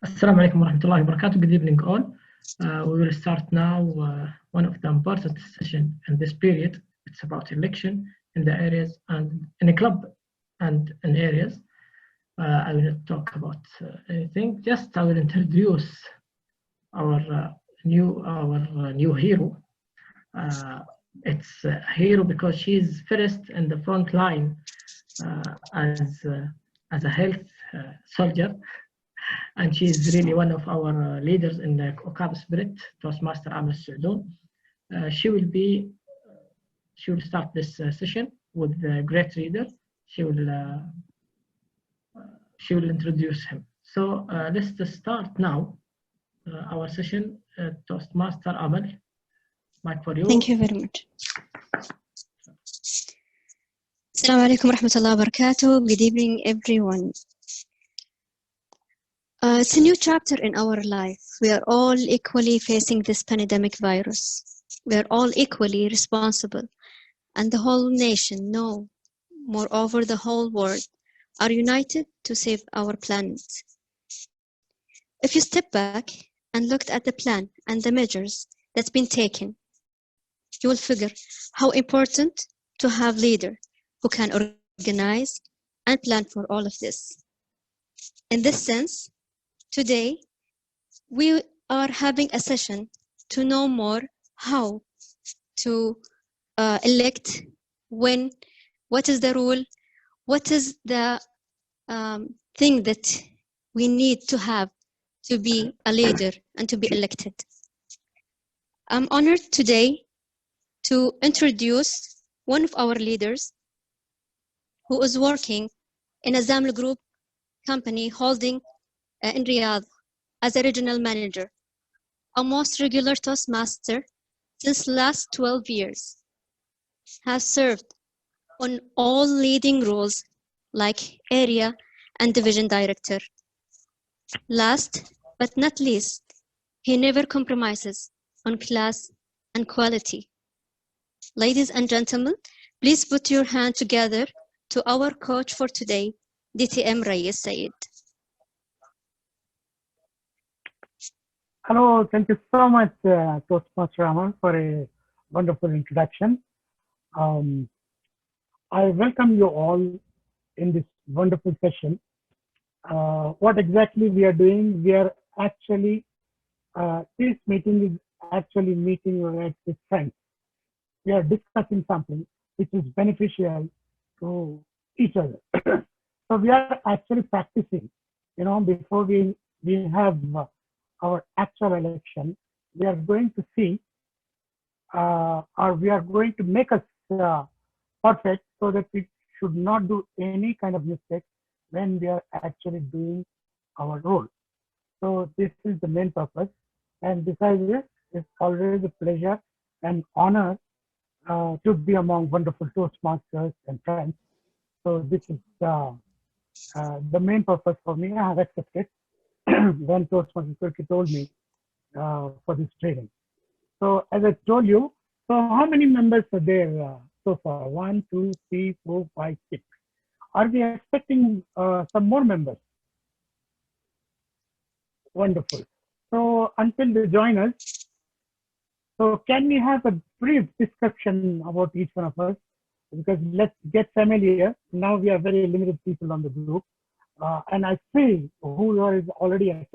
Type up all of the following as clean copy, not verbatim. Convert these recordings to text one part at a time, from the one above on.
Assalamu alaikum warahmatullahi wabarakatuh. Good evening all. We will start now one of the important sessions in this period. It's about election in the areas and in a club and in areas. I will not talk about anything. Just I will introduce our new hero. It's a hero because she's first in the front line as a health soldier. And she's really one of our leaders in the Okab Spirit, Toastmaster Amal Saudon. She will start this session with a great reader. She will introduce him. So let's just start now our session. Toastmaster Amal, mic for you. Thank you very much. Assalamu alaikum warahmatullahi wabarakatuh. Good evening, everyone. It's a new chapter in our life. We are all equally facing this pandemic virus. We are all equally responsible, and the whole nation, no, moreover, the whole world, are united to save our planet. If you step back and looked at the plan and the measures that's been taken, you will figure how important to have leaders who can organize and plan for all of this. In this sense, today, we are having a session to know more how to elect, when, what is the rule, what is the thing that we need to have to be a leader and to be elected. I'm honored today to introduce one of our leaders who is working in a Zaml Group company holding in Riyadh as a regional manager, a most regular Toastmaster since last 12 years, has served on all leading roles like area and division director. Last but not least, he never compromises on class and quality. Ladies and gentlemen, please put your hand together to our coach for today, DTM Rayees Said. Hello, thank you so much, Toastmaster Amal, for a wonderful introduction. I welcome you all in this wonderful session. What exactly we are doing, we are actually, this meeting is actually meeting with friends. We are discussing something which is beneficial to each other. So we are actually practicing, before we have our actual election, we are going to see, or we are going to make us perfect so that we should not do any kind of mistake when we are actually doing our role. So this is the main purpose. And besides this, it's always a pleasure and honor to be among wonderful Toastmasters and friends. So this is the main purpose for me. I have accepted when Toastmasters Turkey told me for this training. So as I told you, so how many members are there so far? 1, 2, 3, 4, 5, 6. Are we expecting some more members? Wonderful. So until they join us, so can we have a brief description about each one of us? Because let's get familiar. Now we are very limited people on the group. And I see who is already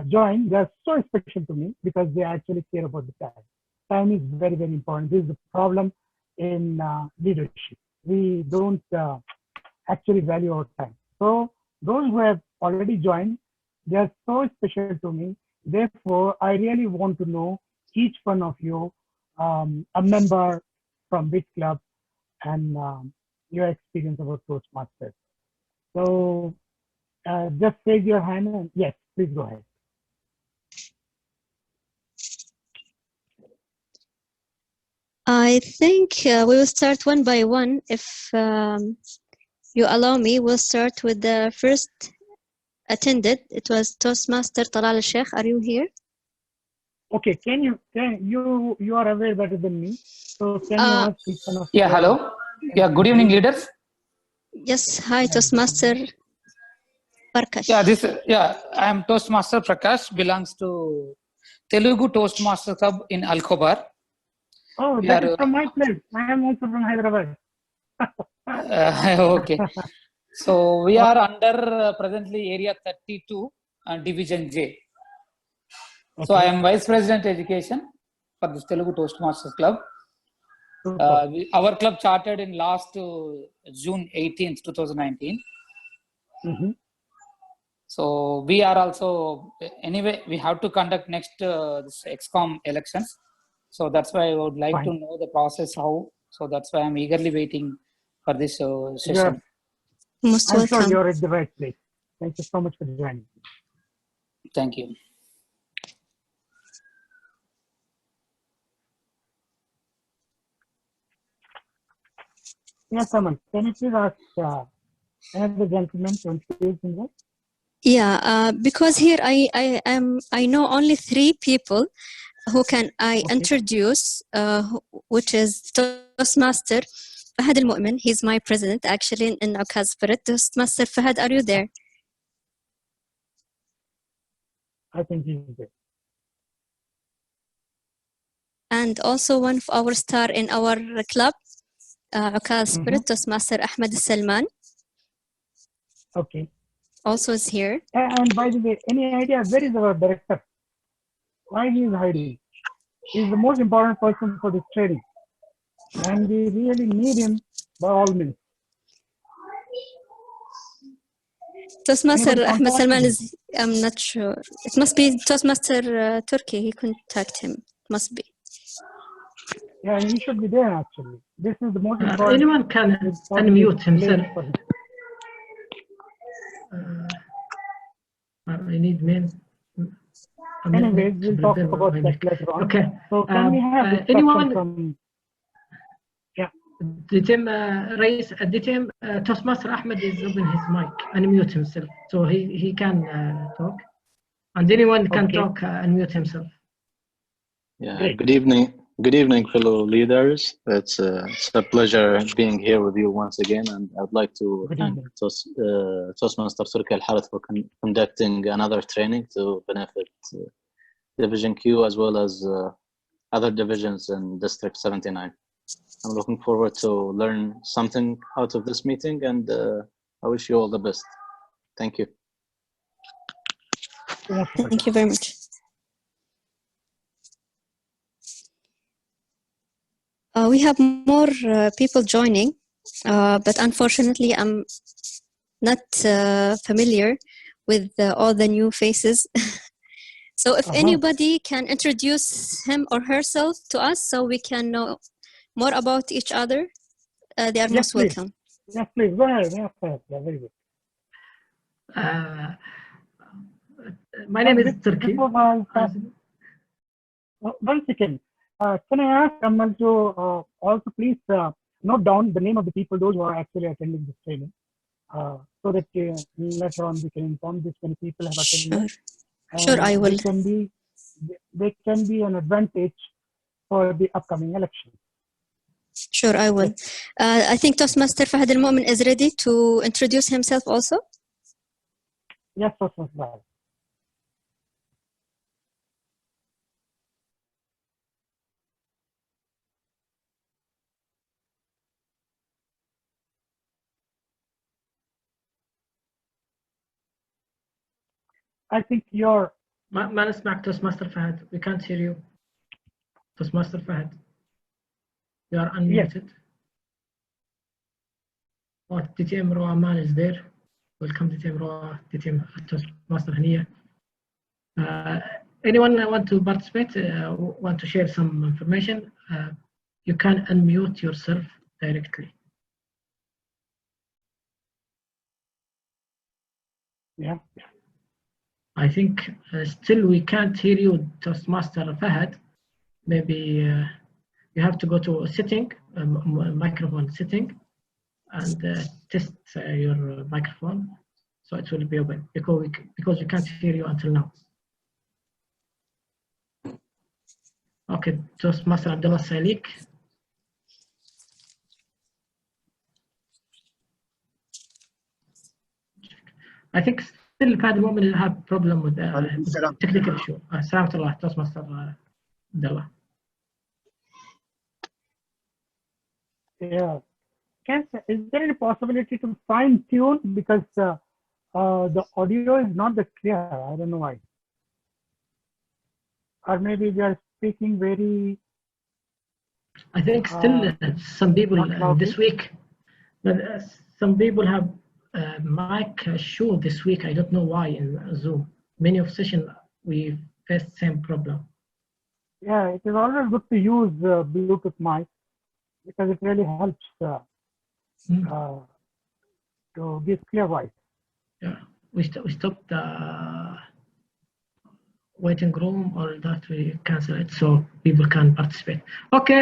joined, they are so special to me because they actually care about the time. Time is very, very important. This is the problem in leadership. We don't actually value our time. So those who have already joined, they are so special to me. Therefore, I really want to know each one of you, a member from which club and your experience about Toastmasters. So just raise your hand and yes, please go ahead. I think we will start one by one. If you allow me, we'll start with the first attended. It was Toastmaster Talal al-Sheikh. Are you here? Okay, you are aware better than me. So can you ask each one of Yeah, hello. Yeah, good evening, leaders. Yes, hi, Toastmaster Prakash. I am Toastmaster Prakash, belongs to Telugu Toastmasters Club in Alcobar. Oh, that is from my place. I am also from Hyderabad. Okay. So we are under presently area 32 and division J. Okay. So I am Vice President Education for this Telugu Toastmasters Club. Our club chartered in last June 18th, 2019. Mm-hmm. So we are also, anyway, we have to conduct next this XCOM elections. So that's why I would like to know the process, how. So that's why I'm eagerly waiting for this session. Most I'm welcome. sure you're at the right place. Thank you so much for joining. Thank you. Yes, Aman. Can you please ask another gentleman to introduce himself? Yeah, because here I know only 3 people who can I introduce, which is Toastmaster Fahad Al-Mu'min. He's my president actually in Ukaz Spirit. Toastmaster Fahad, are you there? I think he's there. And also one of our star in our club, Ukaz Spirit, Toastmaster Ahmed Salman. Okay. Also is here. And by the way, any idea where is our director? Why he is hiding? He's the most important person for this training. And we really need him by all means. Toastmaster Ahmed Salman is, I'm not sure. It must be Toastmaster Turkey. He contact him. Must be. Yeah, he should be there actually. This is the most important. Anyone can unmute himself. I need men. Anyways, we'll talk about that later on. Okay. So can we have anyone from? Yeah. DTM Rayees, DTM Toastmaster Ahmed is open his mic, unmute himself, so he can talk, and anyone can talk, unmute himself. Yeah. Great. Good evening, fellow leaders. It's a pleasure being here with you once again, and I'd like to thank Toastmaster Turkey Al Harith for conducting another training to benefit Division Q as well as other divisions in District 79. I'm looking forward to learn something out of this meeting, and I wish you all the best. Thank you. Thank you very much. We have more people joining, but unfortunately I'm not familiar with all the new faces. So if anybody can introduce him or herself to us so we can know more about each other, they are most welcome. Yes, please. Go ahead. Yeah, very good. My name is Turkey. One second. Can I ask Amal to also please note down the name of the people, those who are actually attending this training, so that later on we can inform this many people have attended. Sure, I will. They can be an advantage for the upcoming election. Sure, I will. I think Toastmaster Fahad Al-Mu'min is ready to introduce himself also. Yes, Toastmaster. I think you're... ما نسمعك Toastmaster Fahad. We can't hear you. Toastmaster Fahad. You are unmuted. Yes. Oh, DTM Rayees is there. Welcome DTM Rayees, DTM Toastmaster Hania. Anyone want to participate, want to share some information, you can unmute yourself directly. Yeah. I think still we can't hear you, Toastmaster Fahad. Maybe you have to go to a setting, microphone setting, and test your microphone, so it will be open, because we can't hear you until now. Okay, Toastmaster Abdullah Salik. I think still في هذا المؤمن have problem with technical issue. سلامة الله Toastmaster Abdullah. Yeah. Is there any possibility to fine tune, because the audio is not that clear? I don't know why. Or maybe we are speaking very. I think still some people this week, some people have mic issue this week. I don't know why in Zoom. Many of sessions we face the same problem. Yeah, it is always good to use Bluetooth mic, because it really helps to give clear voice. Yeah, we stopped the waiting room, or that we cancel it so people can participate. Okay,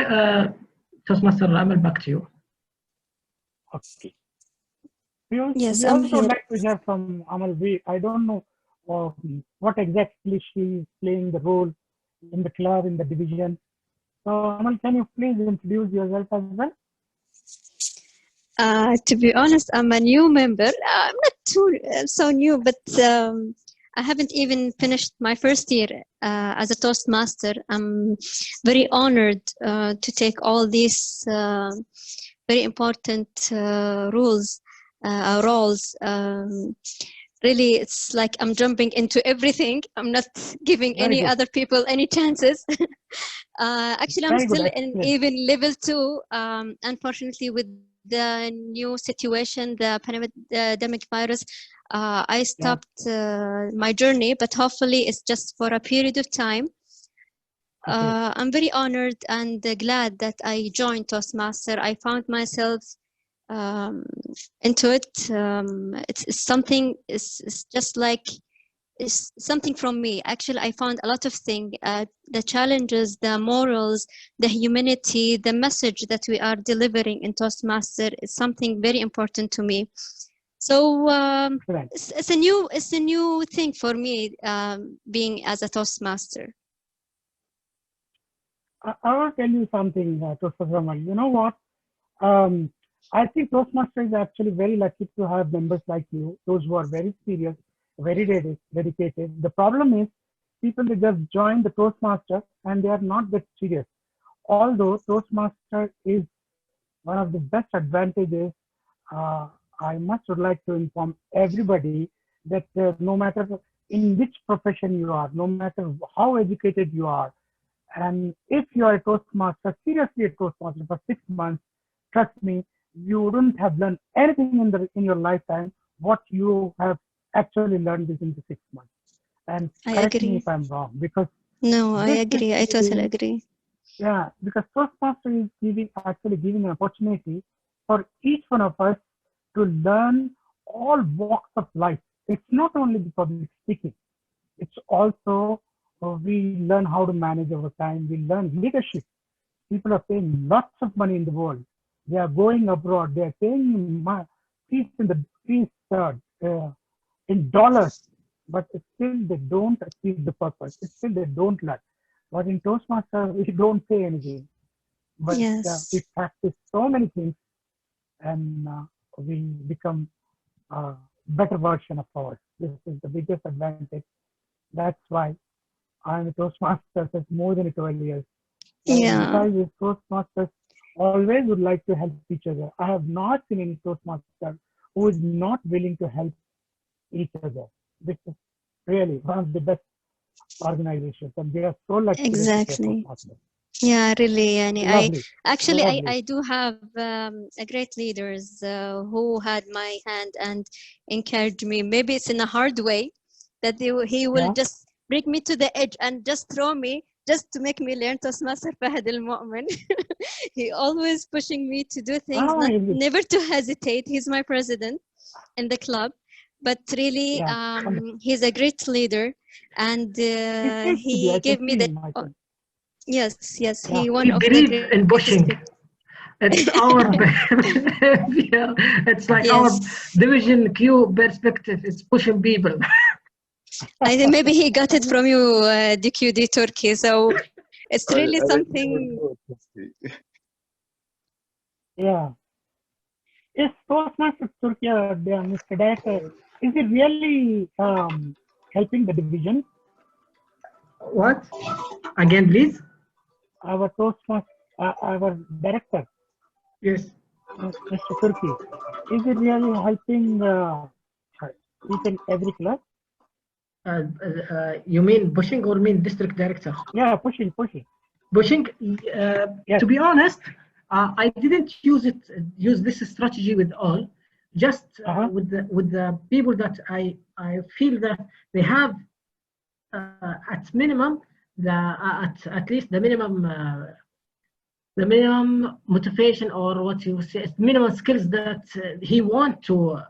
Toastmaster Amal, back to you. Okay. Yes, we I'm also here. like to hear from Amal. I don't know what exactly she is playing the role in the club, in the division. So Amal, can you please introduce yourself as well? To be honest, I'm a new member. I'm not too so new, but I haven't even finished my first year as a Toastmaster. I'm very honored to take all these very important roles. Really, it's like I'm jumping into everything. I'm not giving any other people any chances. Actually, I'm still in even level 2. Unfortunately, with the new situation, the pandemic virus, I stopped my journey, but hopefully it's just for a period of time. I'm very honored and glad that I joined Toastmaster. I found myself into it. It's something, it's just like, it's something from me. Actually, I found a lot of things, the challenges, the morals, the humanity, the message that we are delivering in Toastmaster is something very important to me. So it's a new thing for me, being as a Toastmaster. I will tell you something, Toastmaster Amal. You know what? I think Toastmaster is actually very lucky to have members like you, those who are very serious, very dedicated. The problem is people, they just join the Toastmaster and they are not that serious. Although Toastmaster is one of the best advantages, I would like to inform everybody that no matter in which profession you are, no matter how educated you are, and if you are a Toastmaster, seriously a Toastmaster for 6 months, trust me, you wouldn't have learned anything in your lifetime what you have actually learned within the 6 months. And correct me if I'm wrong, because no, I agree. I totally agree. Yeah, because Toastmaster is actually giving an opportunity for each one of us to learn all walks of life. It's not only the public speaking; it's also we learn how to manage our time. We learn leadership. People are paying lots of money in the world. They are going abroad. They are paying fees in dollars, but still they don't achieve the purpose. Still they don't learn. But in Toastmaster, we don't pay anything, but we practice so many things, and we become a better version of ours. This is the biggest advantage. That's why I'm a Toastmaster for more than 12 years. Besides this, Toastmasters always would like to help each other. I have not seen any Toastmaster who is not willing to help each other. This is really one of the best organizations, and they are so lucky. Exactly. Yeah, really. And I do have a great leaders who had my hand and encouraged me. Maybe it's in a hard way that he will just bring me to the edge and just throw me just to make me learn Toastmaster Fahad al-Mu'min. He always pushing me to do things, never to hesitate. He's my president in the club, but really he's a great leader, and he gave me the he one of the in pushing. It's our behavior. It's like our Division Q perspective. It's pushing people. I think maybe he got it from you, DQD Turkey. So it's really something. Is Toastmasters Turkey, Mr. Director, is it really helping the division? What? Again, please. Our Toastmaster, our director. Yes. Mr. Turkey, is it really helping each and every club? You mean pushing or mean district director? Yeah, pushing. Pushing. Yes. To be honest, I didn't use this strategy with all. Just with the people that I feel that they have at minimum at least the minimum motivation, or what you say, minimum skills that he want to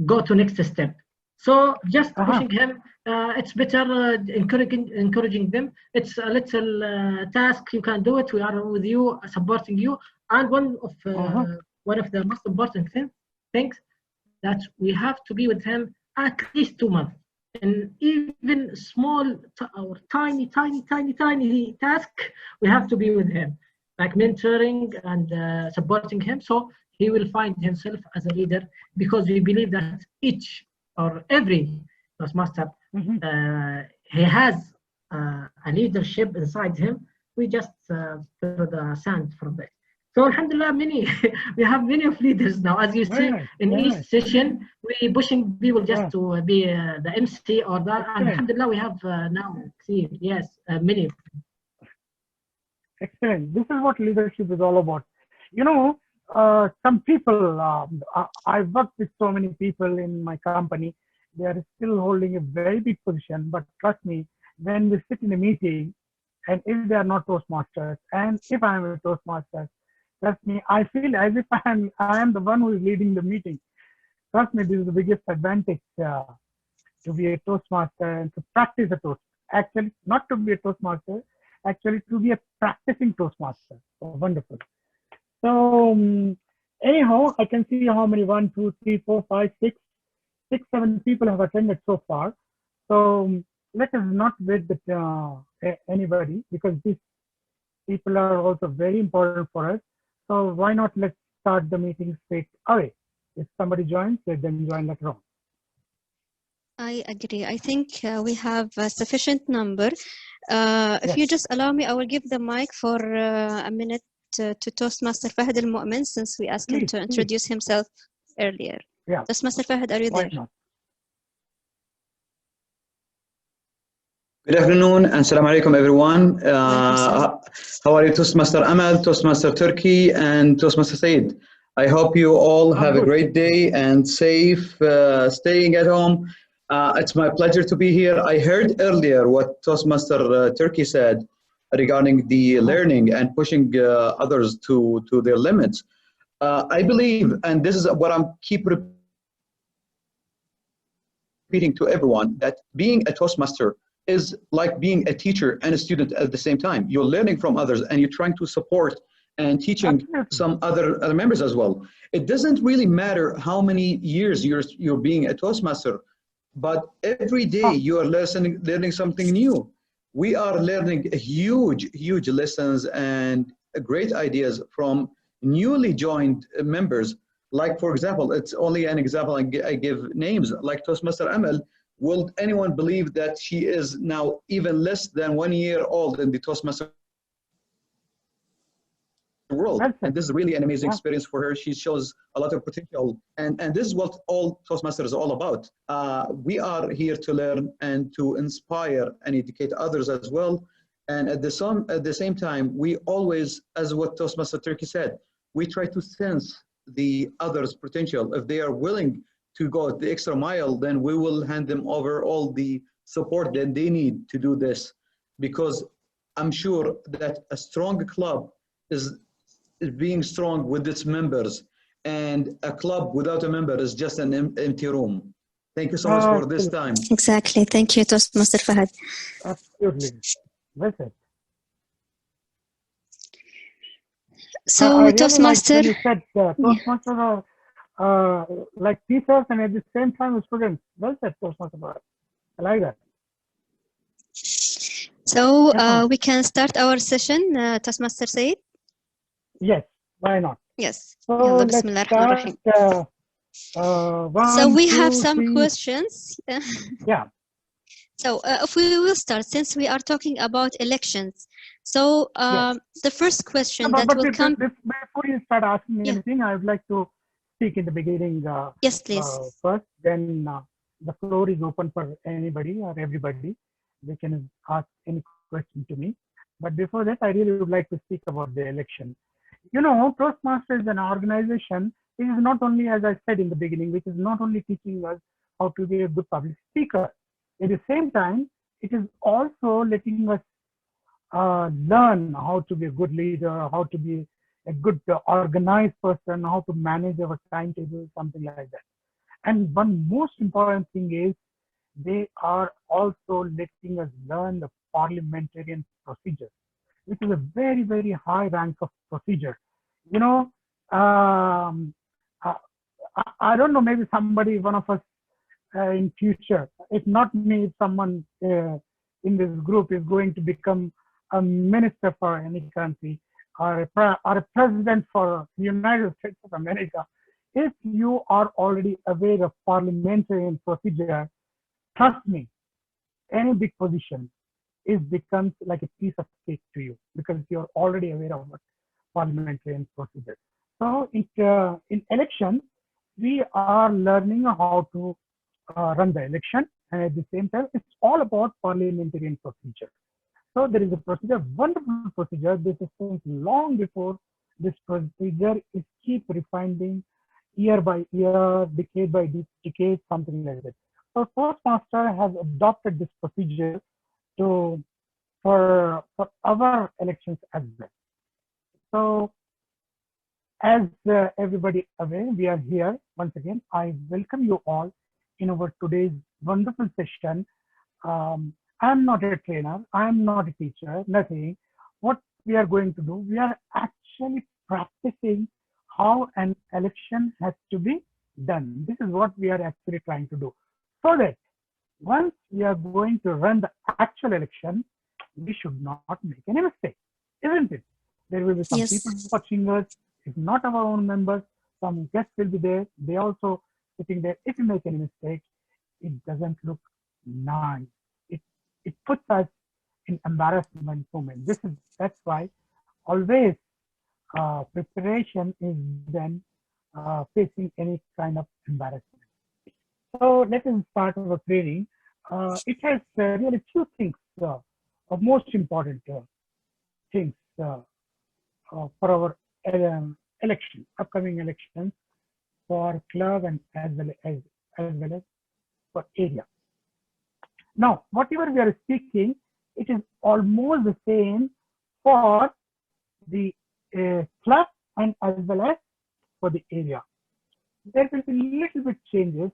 go to next step. So just pushing him, it's better encouraging them. It's a little task, you can do it, we are with you, supporting you. And one of the most important things that we have to be with him at least 2 months. And even small or tiny task, we have to be with him, like mentoring and supporting him, so he will find himself as a leader, because we believe that each or every Toastmaster, he has a leadership inside him. We just throw the sand from there. So alhamdulillah, we have many of leaders now, as you see. In each session, we pushing people just to be the MC or that. And alhamdulillah, we have now seen, yes, many. Excellent. This is what leadership is all about. You know, some people, I've worked with so many people in my company. They are still holding a very big position, but trust me, when we sit in a meeting, and if they are not Toastmasters, and if I am a Toastmaster, trust me, I feel as if I am the one who is leading the meeting. Trust me, this is the biggest advantage to be a Toastmaster and to practice a toast. Actually, not to be a Toastmaster, actually to be a practicing Toastmaster. So wonderful. So anyhow, I can see how many 1, 2, 3, 4, 5, 6, 7 people have attended so far. So let us not wait anybody, because these people are also very important for us. So why not let's start the meeting straight away. If somebody joins, let them join later on. I agree. I think we have a sufficient number. If you just allow me, I will give the mic for a minute to Toastmaster Fahad Al-Mu'min, since we asked him to introduce himself earlier. Yeah. Toastmaster Fahad, are you there? Not? Good afternoon and salam alaikum everyone. How are you, Toastmaster Amal, Toastmaster Turkey, and Toastmaster Said? I hope you all have a great day and safe staying at home. It's my pleasure to be here. I heard earlier what Toastmaster Turkey said regarding the learning and pushing others to their limits. I believe, and this is what I'm keep repeating to everyone, that being a Toastmaster is like being a teacher and a student at the same time. You're learning from others and you're trying to support and teaching some other members as well. It doesn't really matter how many years you're being a Toastmaster, but every day you are learning something new. We are learning huge lessons and great ideas from newly joined members. Like, for example, it's only an example, I give names, like Toastmaster Amal. Will anyone believe that she is now even less than 1 year old in the Toastmaster world? And this is really an amazing experience for her. She shows a lot of potential. And this is what all Toastmasters is all about. We are here to learn and to inspire and educate others as well. And at the same time, we always, as what Toastmaster Turkey said, we try to sense the others' potential. If they are willing to go the extra mile, then we will hand them over all the support that they need to do this. Because I'm sure that a strong club is being strong with its members, and a club without a member is just an empty room. Thank you so much for this time. Exactly. Thank you, Toastmaster Fahad. Absolutely. That's it. So, Toastmaster. Like when you said Toastmasters are like teachers and at the same time students. Well said, Toastmaster. I like that. So we can start our session, Toastmaster Said? Yes, why not? Yes. So Yalla, let's Bismillah ar-Rahman start. ar-Rahim. So One, we have two, some three. questions. Yeah. So if we will start, since we are talking about elections. So Yes. the first question No, that will come. before you start asking Yeah. anything, I would like to speak in the beginning Yes, please. first. Then the floor is open for anybody or everybody. They can ask any question to me. But before that, I really would like to speak about the election. You know, Toastmasters is an organization. It is not only, as I said in the beginning, which is not only teaching us how to be a good public speaker. At the same time, it is also letting us learn how to be a good leader, how to be a good organized person, how to manage our timetable, something like that. And one most important thing is they are also letting us learn the parliamentarian procedure, which is a very, very high rank of procedure. You know, I, I don't know, maybe somebody, one of us in future, if not me, if someone in this group is going to become a minister for any country or a president for the United States of America, if you are already aware of parliamentarian procedure, trust me, any big position becomes like a piece of cake to you because you're already aware of what parliamentarian procedure. So in elections, we are learning how to run the election, and at the same time, it's all about parliamentarian procedure. So there is a procedure, wonderful procedure. This is since long before this procedure is keep refining year by year, decade by decade, something like that. So Toastmaster has adopted this procedure to for our elections as well. So as everybody aware, we are here once again. I welcome you all in our today's wonderful session. I'm not a trainer, I'm not a teacher, nothing. What we are going to do, we are actually practicing how an election has to be done. This is what we are actually trying to do. So that once we are going to run the actual election, we should not make any mistake, isn't it? There will be some people watching us. If not our own members, some guests will be there. They also sitting there. If you make any mistake, it doesn't look nice. It puts us in embarrassment moment. That's why always preparation is then facing any kind of embarrassment. So let us start our training. It has really few things, most important things for our election, upcoming elections for club and as well as for area. Now, whatever we are speaking, it is almost the same for the club and as well as for the area. There will be little bit changes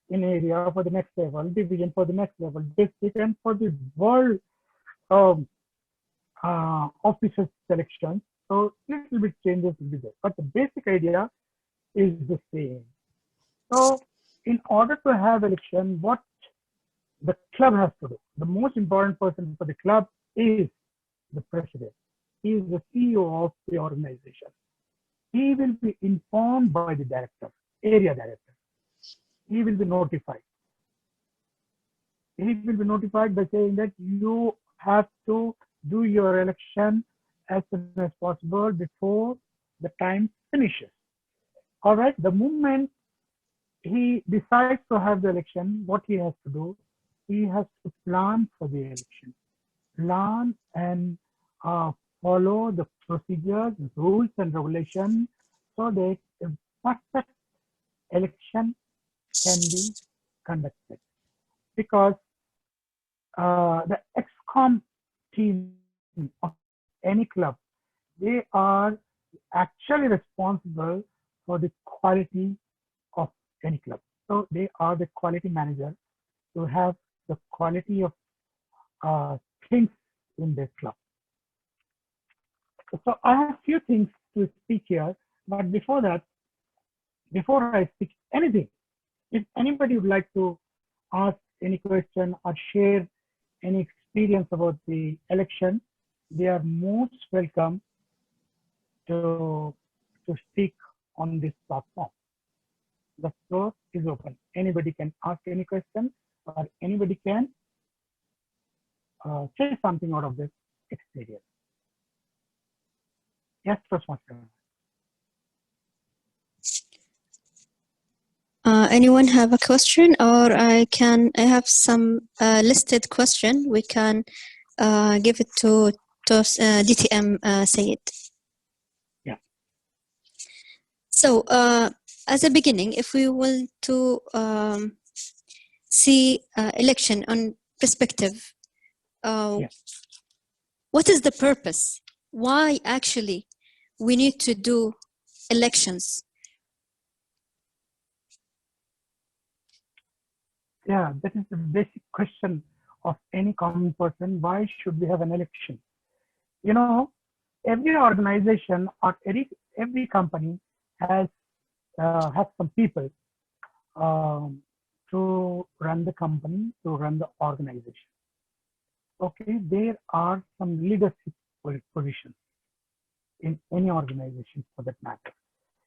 in area for the next level, division for the next level, district, and for the world officers selection. So little bit changes will be there, but the basic idea is the same. So in order to have election, what the club has to do, the most important person for the club is the president. He is the CEO of the organization. He will be informed by the director, area director. He will be notified. He will be notified by saying that you have to do your election as soon as possible before the time finishes. All right, the moment he decides to have the election, what he has to do, he has to plan for the election, plan and follow the procedures, rules and regulations so that a perfect election can be conducted. Because the XCOM team of any club, they are actually responsible for the quality of any club. So they are the quality manager to have the quality of things in their club. So I have few things to speak here, but before that, before I speak anything, if anybody would like to ask any question or share any experience about the election, they are most welcome to to speak on this platform. The floor is open. Anybody can ask any question, or anybody can say something out of this experience. Yes, Toastmaster. Anyone have a question, or I have some listed question. We can give it to DTM Sayed. Yeah. So as a beginning, if we want to see election on perspective, what is the purpose? Why actually we need to do elections? Yeah, that is the basic question of any common person. Why should we have an election? You know, every organization or every company has some people to run the company, to run the organization. Okay, there are some leadership positions in any organization for that matter.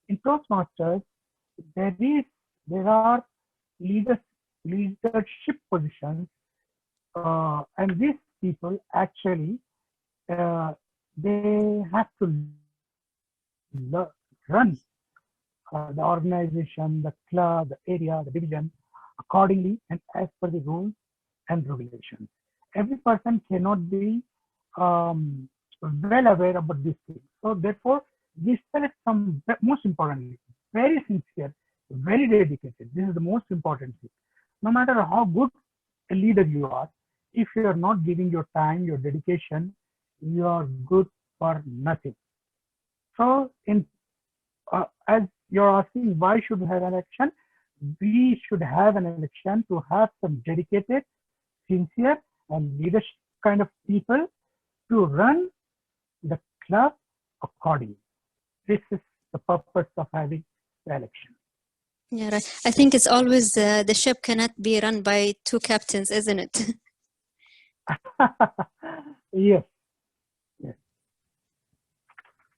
In Toastmasters, there are leadership positions, and these people actually they have to run the organization, the club, the area, the division accordingly and as per the rules and regulations. Every person cannot be well aware about these things. So therefore, we select some, most importantly, very sincere, very dedicated. This is the most important thing. No matter how good a leader you are, if you are not giving your time, your dedication, you are good for nothing. So as you're asking, why should we have an election? We should have an election to have some dedicated, sincere, and leadership kind of people to run the club accordingly. This is the purpose of having the election. Yeah, right. I think it's always the ship cannot be run by two captains, isn't it? Yes. Yes.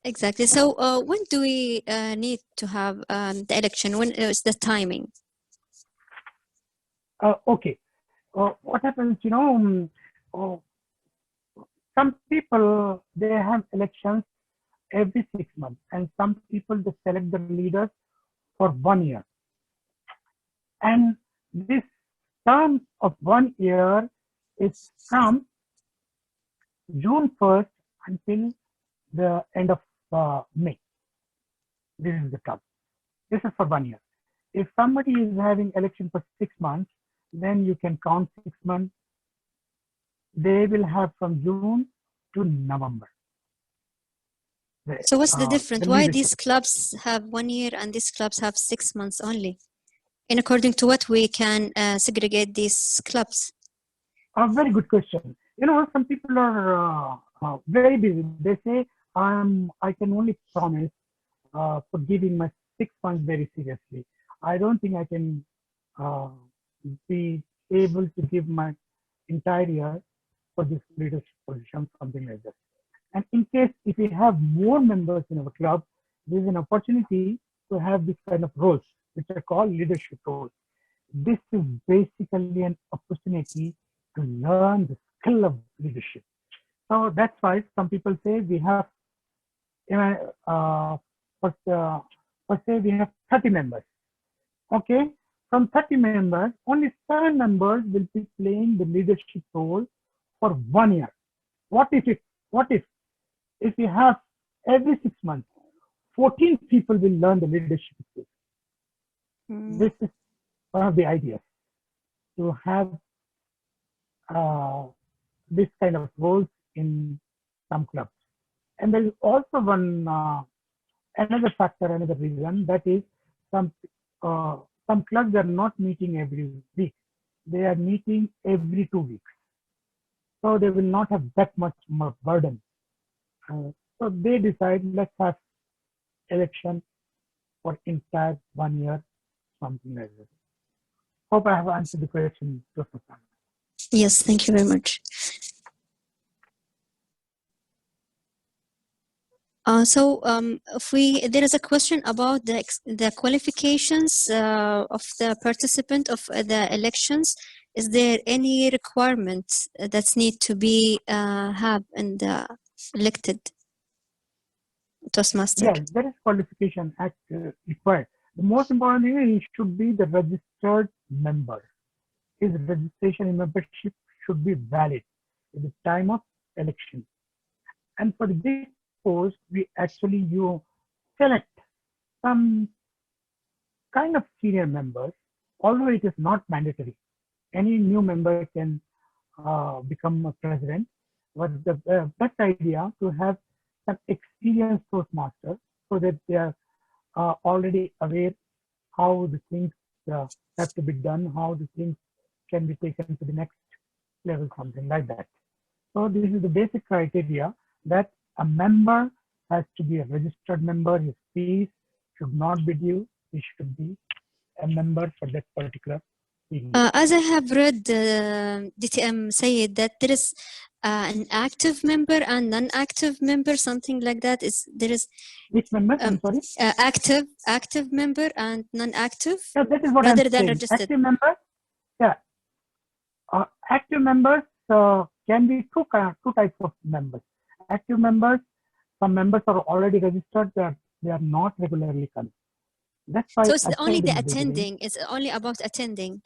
Exactly. So when do we need to have the election? When is the timing? Okay. What happens, you know, some people, they have elections every 6 months, and some people, they select the leaders for 1 year. And this term of 1 year is from June 1st until the end of May. This is the term. This is for 1 year. If somebody is having election for 6 months, then you can count 6 months. They will have from June to November. So what's the difference? Why these clubs have 1 year and these clubs have 6 months only? And according to what we can segregate these clubs? A very good question. You know, some people are very busy. They say, I can only promise for giving my 6 months very seriously. I don't think I can be able to give my entire year for this leadership position, something like that. And in case if we have more members in our club, there is an opportunity to have this kind of roles, which are called leadership roles. This is basically an opportunity to learn the skill of leadership. So that's why some people say we have, say we have 30 members. Okay, from 30 members, only 7 members will be playing the leadership role for 1 year. What if we have every 6 months, 14 people will learn the leadership skills? This is one of the ideas, to have this kind of roles in some clubs. And there is also one another factor, another reason, that is some clubs are not meeting every week. They are meeting every 2 weeks. So they will not have that much more burden. So they decide, let's have election for entire 1 year, something like that. Hope I have answered the question. Yes, thank you very much. There is a question about the qualifications of the participant of the elections. Is there any requirements that need to be have in the elected Toastmaster? Yeah, there is qualification required. The most important thing is he should be the registered member. His registration in membership should be valid at the time of election. And for this post, you select some kind of senior members, although it is not mandatory. Any new member can become a president, but the best idea to have some experienced Toastmasters so that they are already aware how the things have to be done, how the things can be taken to the next level, something like that. So this is the basic criteria that a member has to be a registered member. His fees should not be due. He should be a member for that particular period. As I have read, DTM said that there is an active member and non-active member, something like that. There is which member? I'm sorry. Active member and non-active. Yeah, that is what rather I'm than saying. registered. Active member. Yeah. Active members can be two types of members. Active members, some members are already registered, they are not regularly coming. That's why. So it's only the attending. It's only about attending.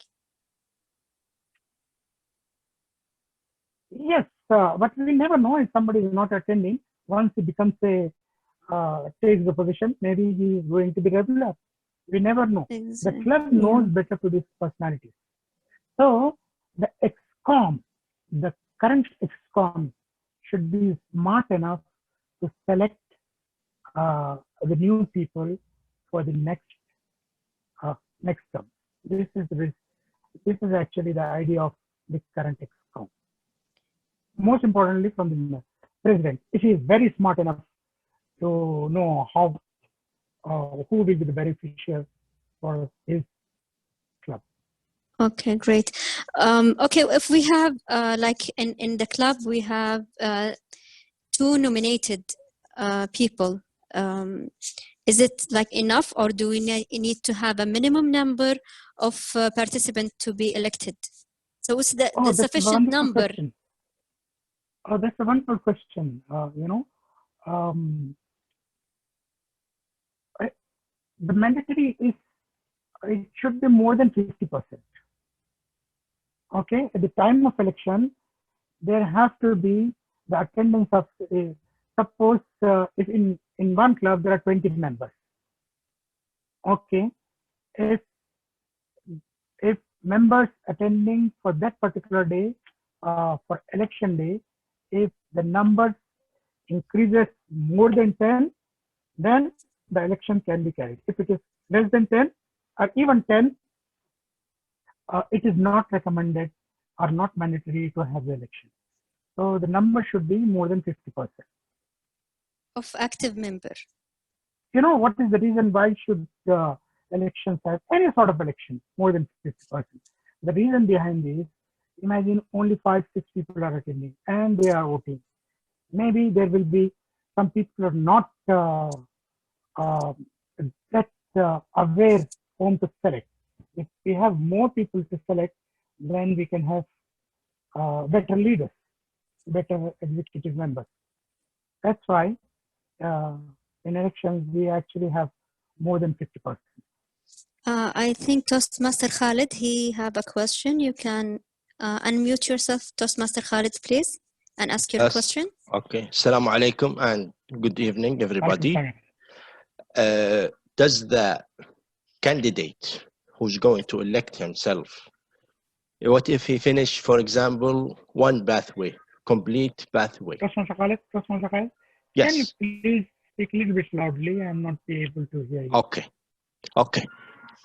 Yes, but we never know if somebody is not attending. Once he becomes takes the position, maybe he is going to be regular. We never know. Exactly. The club knows better to these personalities. So the ExCom, the current ExCom, should be smart enough to select the new people for the next term. This is actually the idea of the current ExCom. Most importantly, from the president, if he is very smart enough to know how who will be the beneficiary for his club. Okay, great. Okay, if we have like in the club we have 2 nominated people, is it like enough, or do we need to have a minimum number of participants to be elected? So what's the sufficient number? Question. Oh, that's a wonderful question. The mandatory is, it should be more than 50%. Okay, at the time of election, there has to be the attendance of, suppose if in one club there are 20 members. Okay, if members attending for that particular day, for election day, if the numbers increases more than 10, then the election can be carried. If it is less than 10 or even 10, it is not recommended or not mandatory to have the election. So the number should be more than 50%. Of active member. You know what is the reason why should elections have any sort of election more than 50%? The reason behind this, imagine only 5-6 people are attending and they are voting. Maybe there will be some people who are not aware whom to select. If we have more people to select, then we can have better leaders, better executive members. That's why in elections we actually have more than 50%. I think Toastmaster Khalid, he have a question. You can unmute yourself, Toastmaster Khalid, please, and ask your question. Okay. Assalamu alaikum and good evening, everybody. Does the candidate who's going to elect himself, what if he finish, for example, one pathway, complete pathway? Toastmaster Khalid, yes. Can you please speak a little bit loudly? I'm not able to hear you. Okay.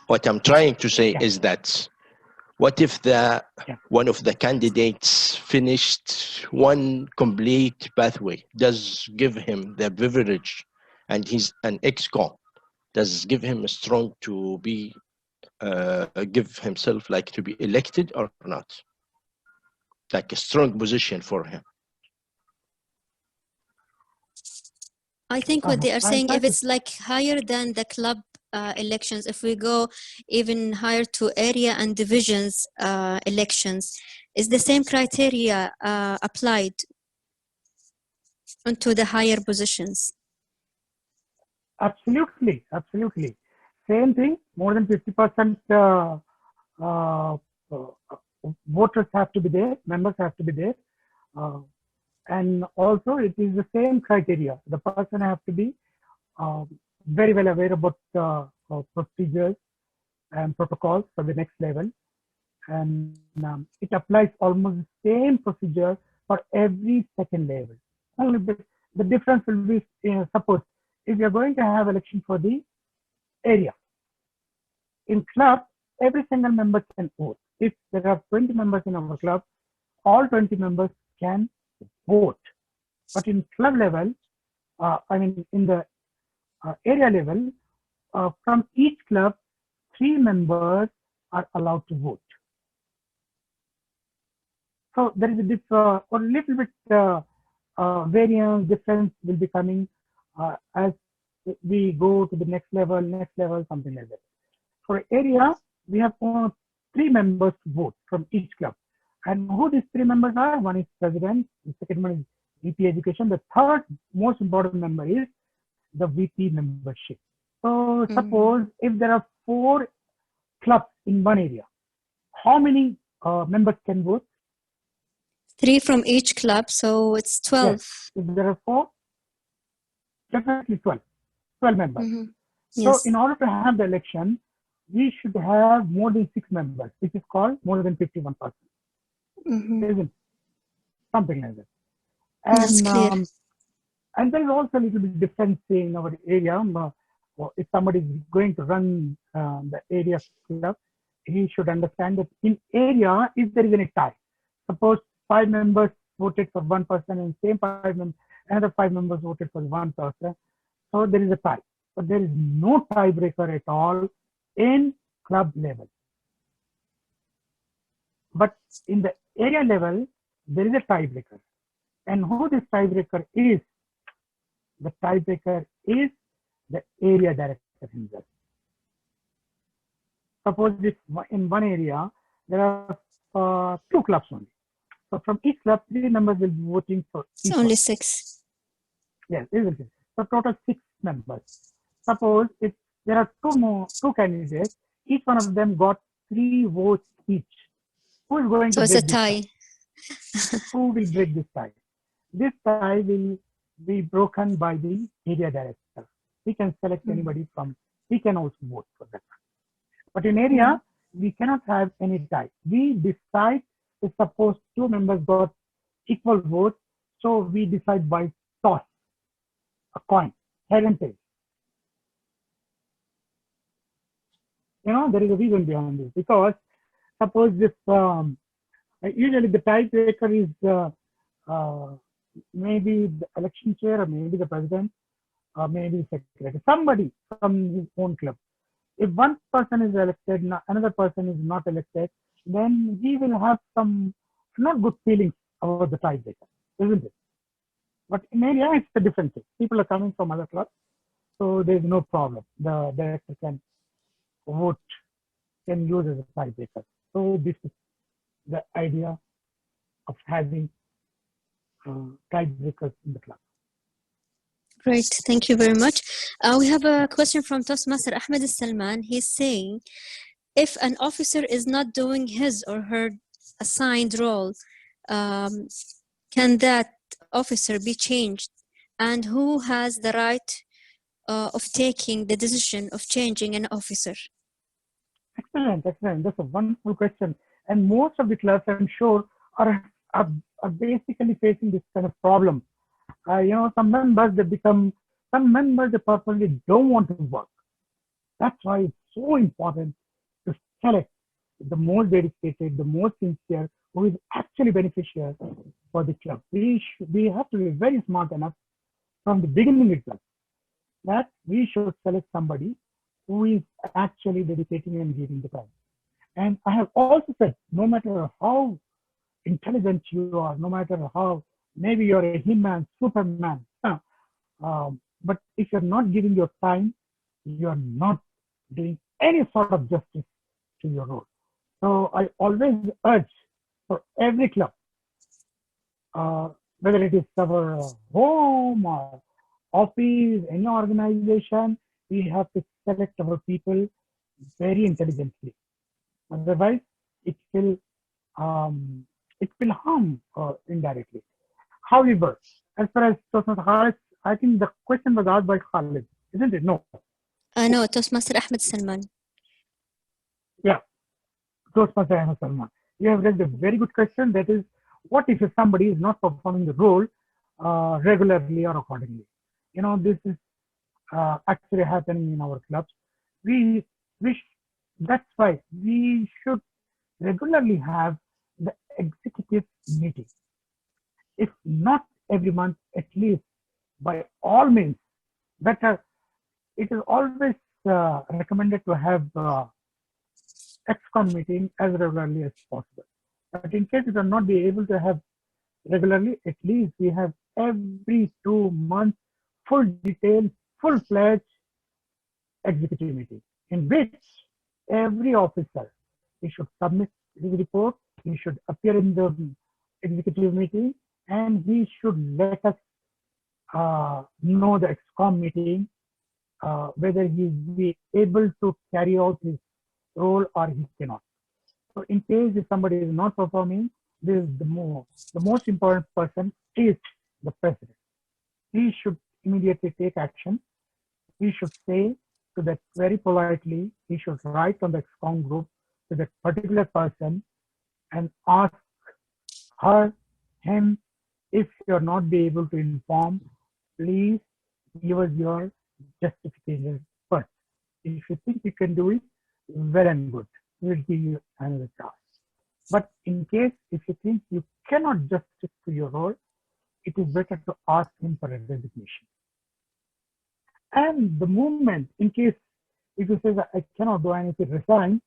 What I'm trying to say is that what if one of the candidates finished one complete pathway, does give him the privilege, and he's an ExCom, does give him a strong to be give himself like to be elected or not? Like a strong position for him. I think what they are saying, if it's like higher than the club elections, if we go even higher to area and divisions elections, is the same criteria applied onto the higher positions? Absolutely, absolutely. Same thing, more than 50% voters have to be there, members have to be there. And also it is the same criteria. The person have to be very well aware about procedures and protocols for the next level. And it applies almost the same procedure for every second level. Only the difference will be, suppose, if you are going to have election for the area. In club, every single member can vote. If there are 20 members in our club, all 20 members can vote. But in club level, in the area level, from each club, 3 members are allowed to vote. So there is a little bit variance, difference will be coming as we go to the next level, something like that. For area, we have 3 members to vote from each club. And who these 3 members are? One is president, the second one is VP education. The third most important member is the VP membership. So suppose if there are 4 clubs in one area, how many members can vote? 3 from each club, so it's 12. Yes. If there are 4, definitely 12 members. So yes. in order to have the election, we should have more than 6 members, which is called more than 51%. Isn't something like that. And and there is also a little bit difference in our area. If somebody is going to run the area club, he should understand that in area, if there is any tie, suppose 5 members voted for one person and same 5 members, another 5 members voted for one person, so there is a tie. But there is no tiebreaker at all in club level. But in the area level, there is a tiebreaker. And who this tiebreaker is? The tiebreaker is the area director himself. Suppose if in one area, there are 2 clubs only. So from each club, 3 members will be voting for each only one. 6. Yes, isn't it? So total 6 members. Suppose if there are 2 candidates, each one of them got 3 votes each. Who is going to break this tie? Who will break this tie? This tie will be broken by the area director. We can select anybody from, we can also vote for that. But in area, we cannot have any tie. We decide if suppose 2 members got equal votes, so we decide by toss, a coin, head and tail. You know, there is a reason behind this, because suppose this, usually the tiebreaker is maybe the election chair, or maybe the president, or maybe the secretary, somebody from his own club. If one person is elected, another person is not elected, then he will have some not good feelings about the tiebreaker, isn't it? But in area, it's a different thing. People are coming from other clubs, so there's no problem. The director can vote, can use as a tiebreaker. So this is the idea of having tiebreakers in the club. Great, thank you very much. We have a question from Toastmaster Ahmed Salman. He's saying, if an officer is not doing his or her assigned role, can that officer be changed? And who has the right of taking the decision of changing an officer? Excellent, excellent. That's a wonderful question. And most of the clubs, I'm sure, are basically facing this kind of problem. You know, some members they purposely don't want to work. That's why it's so important to select the most dedicated, the most sincere, who is actually beneficial for the club. We have to be very smart enough from the beginning itself that we should select somebody who is actually dedicating and giving the time. And I have also said, no matter how intelligent you are, no matter how, maybe you're a He-Man, Superman, But if you're not giving your time, you're not doing any sort of justice to your role. So I always urge for every club, whether it is our home or office, any organization, we have to select our people very intelligently. Otherwise, it will harm indirectly. However, as far as Toastmasters, I think the question was asked by Khalid, isn't it? No. No, Toastmaster Ahmed Salman. Yeah, Toastmaster Ahmed Salman. You have raised a very good question. That is, what if somebody is not performing the role regularly or accordingly? You know, this is actually happening in our clubs. That's why we should regularly have the executive meeting. If not every month, at least by all means, better. It is always recommended to have XCOM meeting as regularly as possible. But in case you will not be able to have regularly, at least we have every 2 months full detailed, full-fledged executive meeting in which every officer, he should submit his report, he should appear in the executive meeting, and he should let us know the XCOM meeting, whether he will be able to carry out his role or he cannot. So in case if somebody is not performing, this is the most important person is the president. He should immediately take action. He should say to that very politely, he should write on the XCOM group to that particular person and ask her, him, if you're not be able to inform, please give us your justification first. If you think you can do it, well and good. We'll give you another task. But in case if you think you cannot justify to your role, it is better to ask him for a resignation. And the moment, in case if you say that I cannot do anything, resign,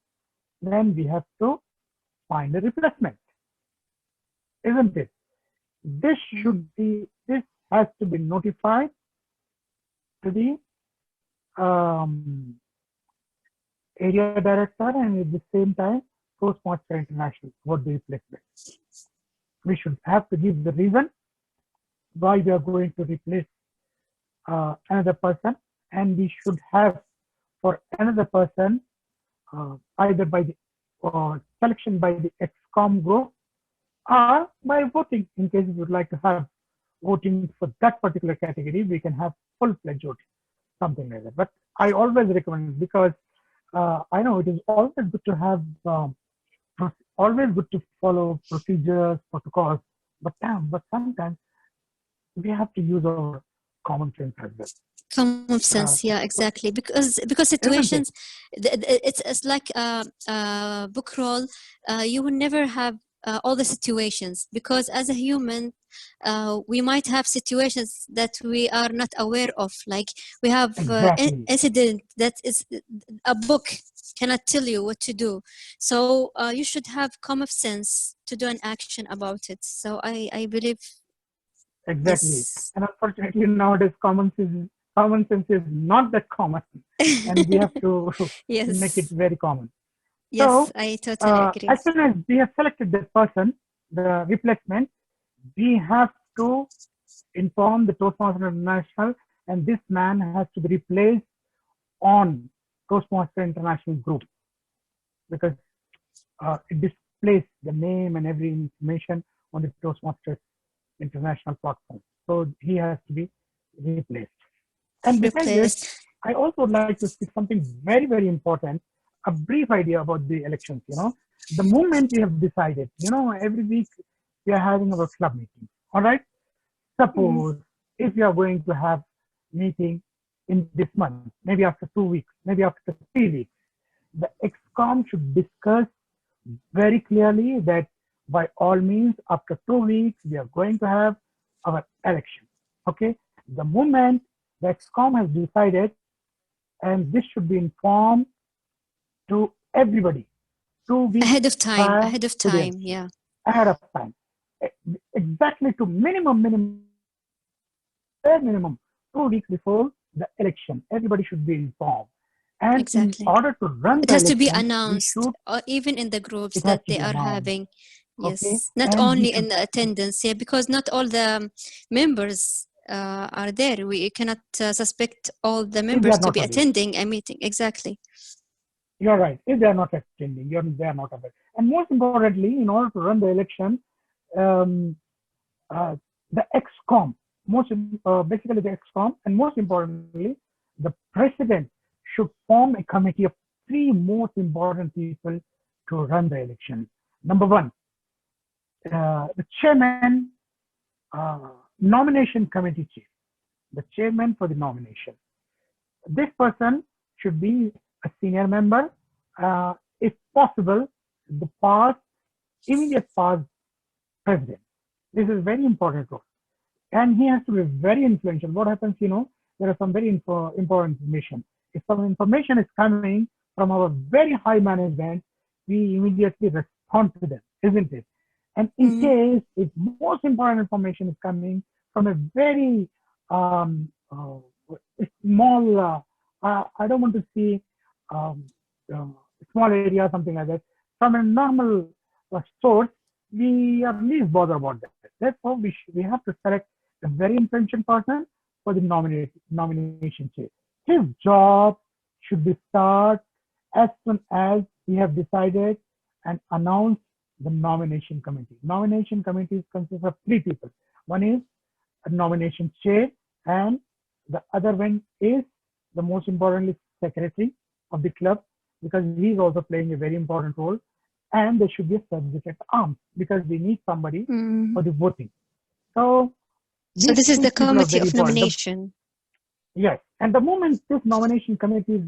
then we have to find a replacement, isn't it? This has to be notified to the area director and at the same time Toastmaster International about the replacement. We should have to give the reason why we are going to replace another person, and we should have for another person either by the selection by the XCOM group or by voting. In case you would like to have voting for that particular category, we can have full-fledged voting, something like that. But I always recommend, because I know it is always good to have, always good to follow procedures, protocols, but sometimes we have to use our common sense as well. Common sense, yeah, exactly. Because situations, it's like a book roll. You will never have all the situations, because as a human, we might have situations that we are not aware of. Like we have incident that is a book cannot tell you what to do. So you should have common sense to do an action about it. So I believe. Exactly. This... And unfortunately nowadays common sense is not that common, and we have to yes. make it very common. Yes, so, I totally agree. As soon as we have selected the person, the replacement, we have to inform the Toastmasters International, and this man has to be replaced on Toastmasters International group, because it displays the name and every information on the Toastmasters International platform. So he has to be replaced. And besides this, I also would like to speak something very, very important, a brief idea about the elections. You know, the moment we have decided, you know, every week we are having our club meeting. All right. Suppose if you are going to have meeting in this month, maybe after 2 weeks, maybe after 3 weeks, the XCOM should discuss very clearly that by all means, after 2 weeks, we are going to have our election. Okay. The moment the XCOM has decided, and this should be informed to everybody 2 weeks ahead of time, yeah, ahead of time, exactly to minimum 2 weeks before the election. Everybody should be informed. And exactly. in order to run It the has to be election, announced, or even in the groups it has that to they be are announced. having. Yes, Okay. not And only we in the attendance, yeah, because not all the members are there. We cannot suspect all the members to be attending a meeting. Exactly. You're right. If they are not attending, they are not aware. And most importantly, in order to run the election, the ExCom, basically the ExCom, and most importantly, the president should form a committee of 3 most important people to run the election. Number 1, the chairman, nomination committee chair, the chairman for the nomination. This person should be a senior member, if possible, the immediate past president. This is very important role. And he has to be very influential. What happens, there are some very important information. If some information is coming from our very high management, we immediately respond to them, isn't it? And in case if most important information is coming from a very small, I don't want to see small area, something like that, from a normal source, we are least bothered about that. Therefore, we have to select a very influential person for the nomination chair. His job should be start as soon as we have decided and announced the nomination committee. Nomination committee consists of 3 people. One is a nomination chair, and the other one is the most importantly secretary of the club, because he is also playing a very important role. And there should be a sergeant at arms, because we need somebody for the voting. So this is the committee of nomination. Yes, and the moment this nomination committee is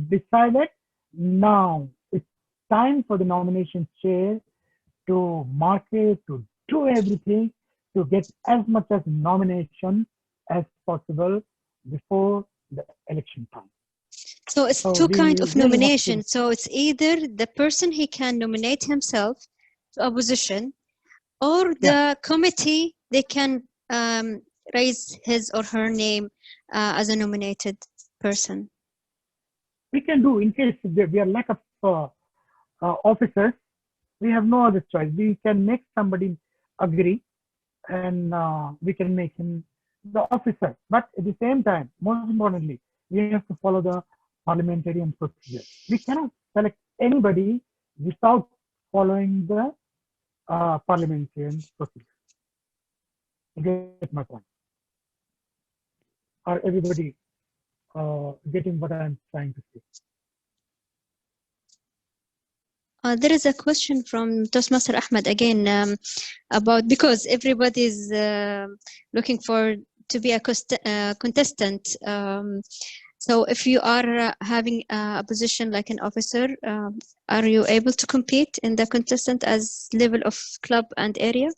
decided, now it's time for the nomination chair to market, to do everything to get as much as nomination as possible before the election time. So it's 2 kinds of nomination. So it's either the person he can nominate himself to a position, or the committee, they can raise his or her name as a nominated person. We can do, in case we are lack of officers, we have no other choice. We can make somebody agree, and we can make him the officer. But at the same time, most importantly, we have to follow the parliamentarian procedure. We cannot select anybody without following the parliamentarian procedure. You get my point? Are everybody getting what I'm trying to say? There is a question from Toastmaster Ahmed again about, because everybody is looking to be a contestant. So if you are having a position like an officer, are you able to compete in the contestant as level of club and area?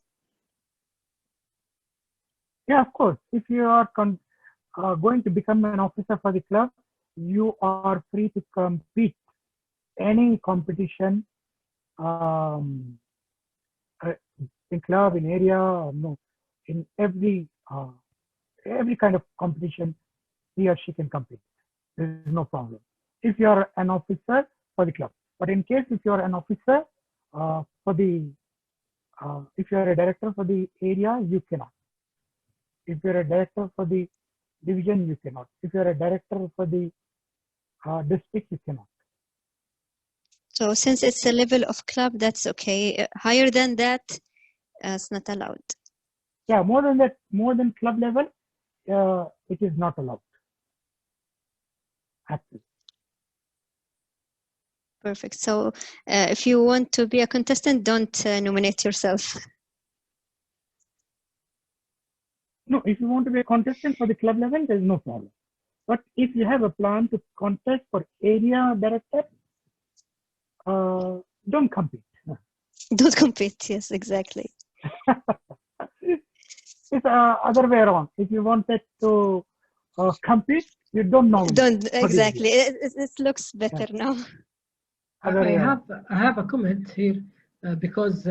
Yeah, of course. If you are going to become an officer for the club, you are free to compete any competition in club, in area, or no, in every kind of competition he or she can compete. There is no problem if you are an officer for the club. But in case if you are an officer for the if you are a director for the area, you cannot. If you are a director for the division, you cannot. If you are a director for the district, you cannot. So since it's a level of club, that's okay. Higher than that, it's not allowed. Yeah, more than that, more than club level, it is not allowed. Actually. Perfect. So if you want to be a contestant, don't nominate yourself. No, if you want to be a contestant for the club level, there is no problem. But if you have a plan to contest for area director, don't compete. Don't compete. Yes, exactly. It's other way around. If you wanted to compete, you don't nominate. Don't exactly. It looks better now. I have a comment here because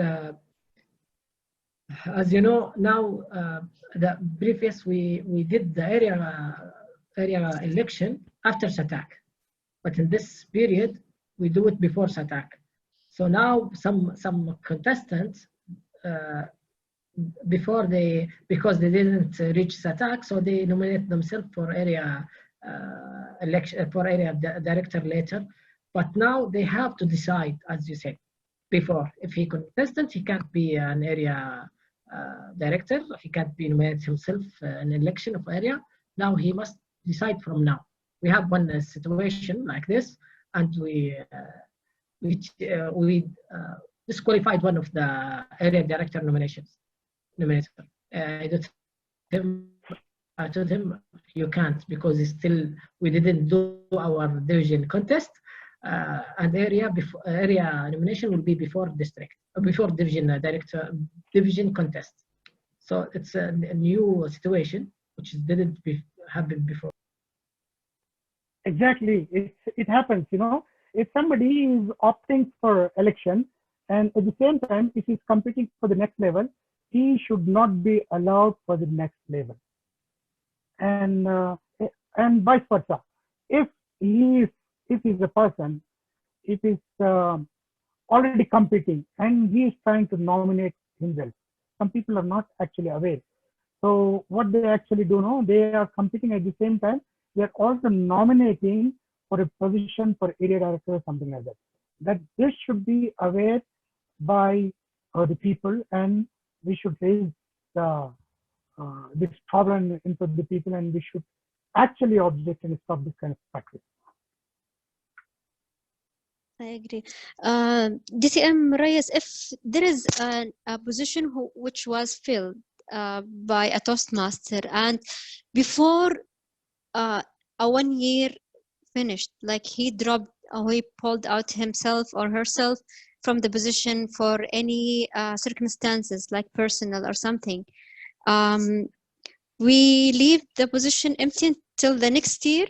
As you know, now the previous we did the area election after SATAC, but in this period we do it before SATAC. So now some contestants because they didn't reach SATAC, so they nominate themselves for area election for area director later. But now they have to decide, as you said before, if he contestant, he can't be an area director. He can't be nominated himself an election of area. Now he must decide from now. We have one situation like this, and we disqualified one of the area director nominations. I told him you can't, because we didn't do our division contest, and area nomination will be before division division contest. So it's a new situation which didn't happen before. Exactly, it happens. You know, if somebody is opting for election, and at the same time, if he's competing for the next level, he should not be allowed for the next level, and vice versa. If he's a person, if he's already competing and he is trying to nominate himself, some people are not actually aware. So what they actually do know, they are competing at the same time. They are also nominating for a position for area director or something like that. That this should be aware by the people, and we should raise this problem in front of the people, and we should actually object and stop this kind of practice. I agree. DTM Rayees, if there is a position which was filled by a Toastmaster, and before a 1 year finished, like he dropped or he pulled out himself or herself from the position for any circumstances like personal or something, we leave the position empty until the next year,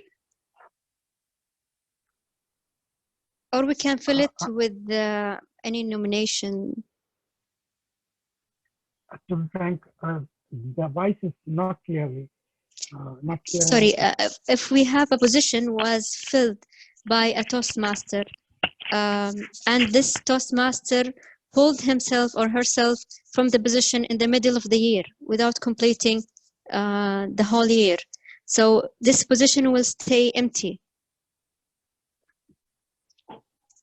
or we can fill it with any nomination. To be frank, the voice is not clearly. Not clear. Sorry, if we have a position was filled by a Toastmaster, and this Toastmaster pulled himself or herself from the position in the middle of the year without completing the whole year, so this position will stay empty.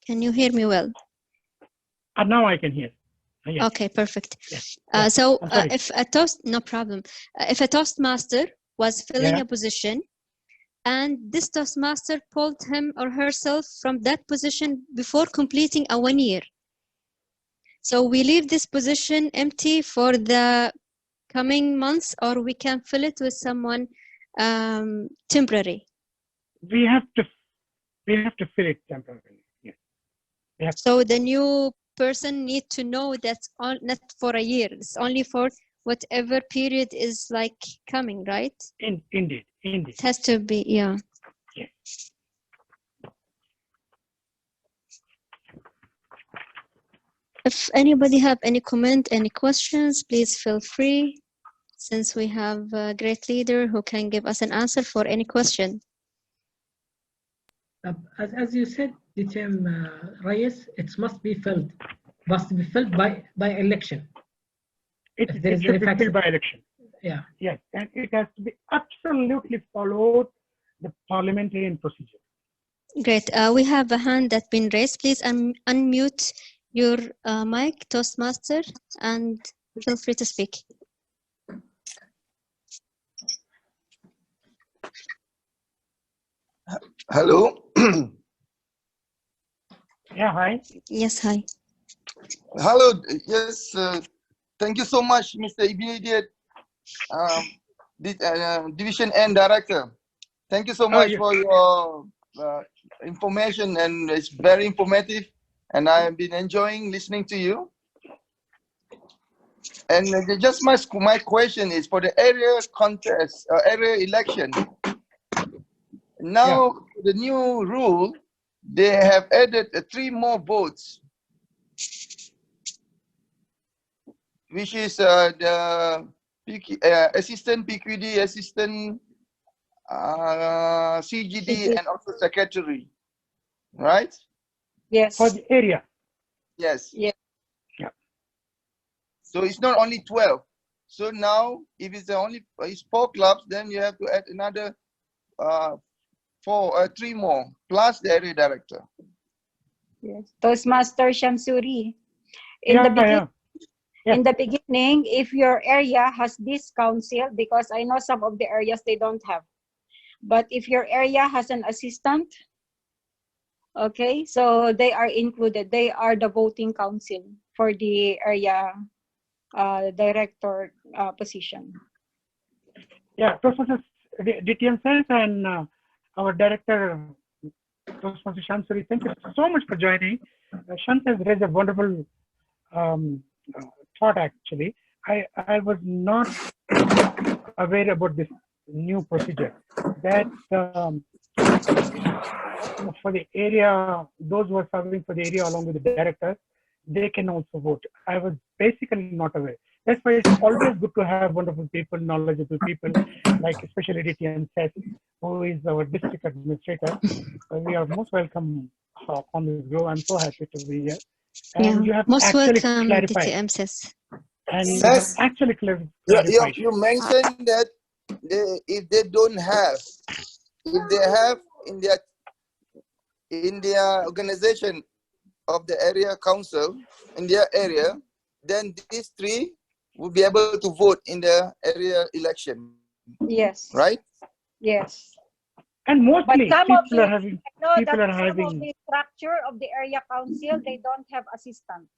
Can you hear me well? Now I can hear. Yes. Okay, perfect. Yes. So if a if a Toastmaster was filling a position, and this Toastmaster pulled him or herself from that position before completing a 1 year, so we leave this position empty for the coming months, or we can fill it with someone temporary. We have to fill it temporarily. Yes. So the new person need to know that's not for a year. It's only for whatever period is like coming, right? Indeed. It has to be, yeah. If anybody have any comment, any questions, please feel free, since we have a great leader who can give us an answer for any question. As you said, DTM Rayees, it must be filled by election. It should be filled by election. Yeah. Yes, and it has to be absolutely followed the parliamentarian procedure. Great. We have a hand that's been raised. Please unmute your mic, Toastmaster, and feel free to speak. Hello. Yeah, hi. Yes, hi. Hello. Yes, thank you so much, Mr. Immediate Division N Director. Thank you so much for your information, and it's very informative, and I have been enjoying listening to you. And just my question is for the area contest, area election. Now, the new rule, they have added 3 more votes. which is the assistant PQD, assistant CGD, and also secretary, right? Yes. For the area. Yes. Yeah. Yeah. So it's not only 12. So now, if it's only 4 clubs, then you have to add another 3 more plus the area director. Yes. Toastmaster Shamsuri. In the beginning, if your area has this council, because I know some of the areas they don't have, but if your area has an assistant, okay, so they are included. They are the voting council for the area director position. Yeah, Toastmasters DTM says, and our director, Toastmaster Shamsuri, thank you so much for joining. Shams has raised a wonderful thought actually. I was not aware about this new procedure that for the area, those who are serving for the area along with the directors, they can also vote. I was basically not aware. That's why it's always good to have wonderful people, knowledgeable people, like especially DTM Seth, who is our district administrator. We are most welcome on this go. I'm so happy to be here. And you have most actually welcome, clarified. DTM Seth. And you have actually clarified. You mentioned that if they don't have, if they have in their organization of the area council in their area, then these 3 will be able to vote in the area election. Yes. Right? Yes. And mostly but some people of the, are having. People are some having. of the structure of the area council, they don't have assistants.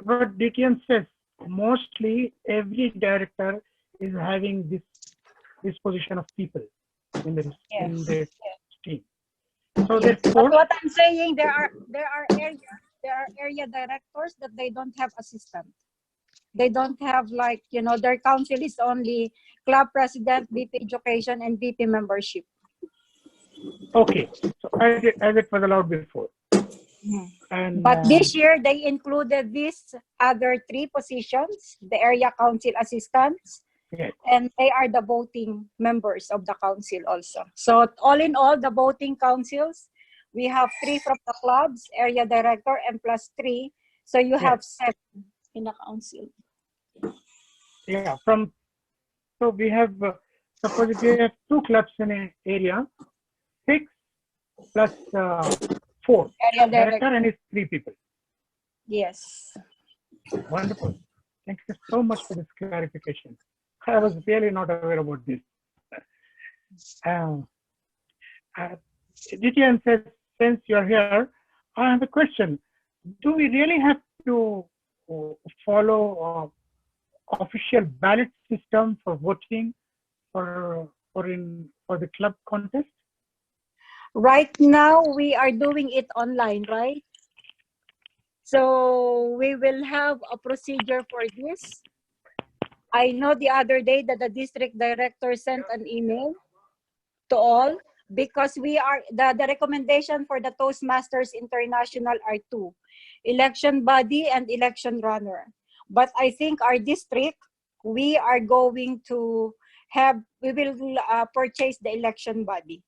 But DTM says mostly every director is having this position of people in the team. So therefore, but what I'm saying, there are area directors that they don't have assistant. They don't have, like, you know, their council is only club president, VP education, and VP membership. Okay, so as it was allowed before. And, but this year they included these other 3 positions, the area council assistants, and they are the voting members of the council also. So all in all, the voting councils, we have 3 from the clubs, area director, and plus 3. So you have 7 in the council. Yeah, so we have, suppose if we have 2 clubs in an area, 6 plus 4. Area Director and his 3 people. Yes. Wonderful. Thank you so much for this clarification. I was really not aware about this. DTN says, since you're here, I have a question. Do we really have to follow official ballot system for voting for the club contest? Right now, we are doing it online, right? So we will have a procedure for this. I know the other day that the district director sent an email to all, because we are, the recommendation for the Toastmasters International are 2, election body and election runner. But I think our district, we are going to have, we will purchase the election body.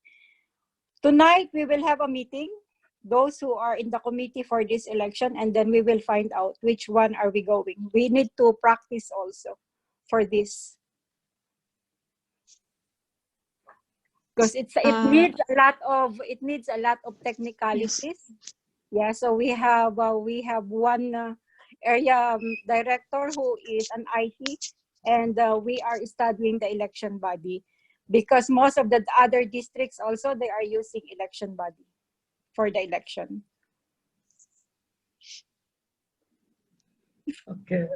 Tonight, we will have a meeting, those who are in the committee for this election, and then we will find out which one are we going. We need to practice also for this. Because it needs a lot of technicalities. Yeah, so we have one area director who is an IT, and we are studying the election body, because most of the other districts also, they are using election body for the election. Okay.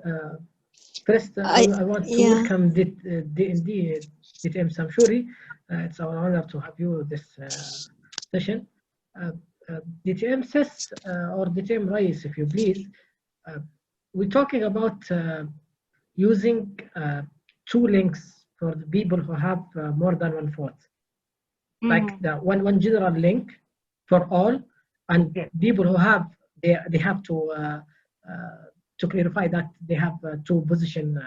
First, I want to welcome DTM Shamsuri. It's our honor to have you this session. DTM says, or DTM Rayees, if you please, we're talking about using 2 links for the people who have more than 1 vote. Like the one general link for all, and people who have, they have to to clarify that they have two positions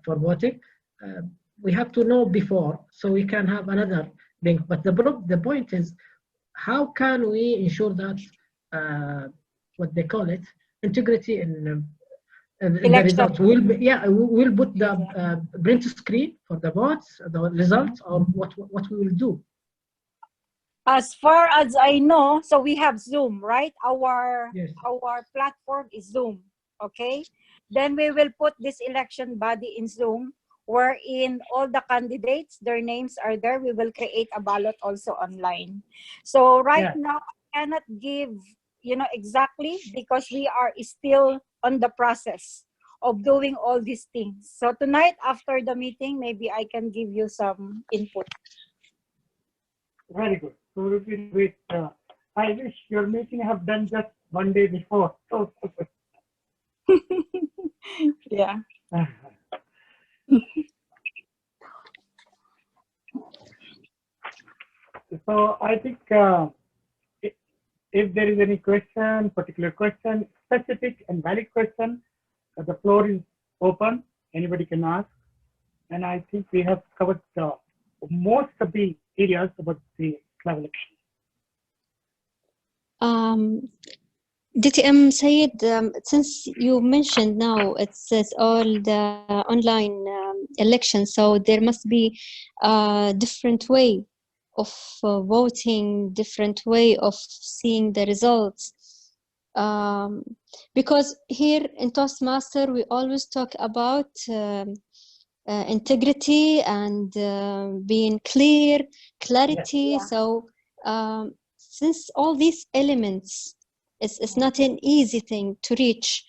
for voting. We have to know before so we can have another link. But the point is, how can we ensure that what they call it, integrity in the results? We'll put the print screen for the votes, the results, or what we will do. As far as I know, so we have Zoom, right? Our platform is Zoom, okay? Then we will put this election body in Zoom, wherein all the candidates, their names are there. We will create a ballot also online. So right now, I cannot give, exactly, because we are still on the process of doing all these things. So tonight, after the meeting, maybe I can give you some input. Very good. So we will wait. I wish your meeting have done just one day before. So yeah. So I think if there is any question, particular question, specific and valid question, the floor is open. Anybody can ask. And I think we have covered most of the areas about the club election. DTM Sayed, since you mentioned now it's all the online election, so there must be a different way of voting, different way of seeing the results. Because here in Toastmaster, we always talk about integrity and being clarity. Yes. So since all these elements, it's not an easy thing to reach.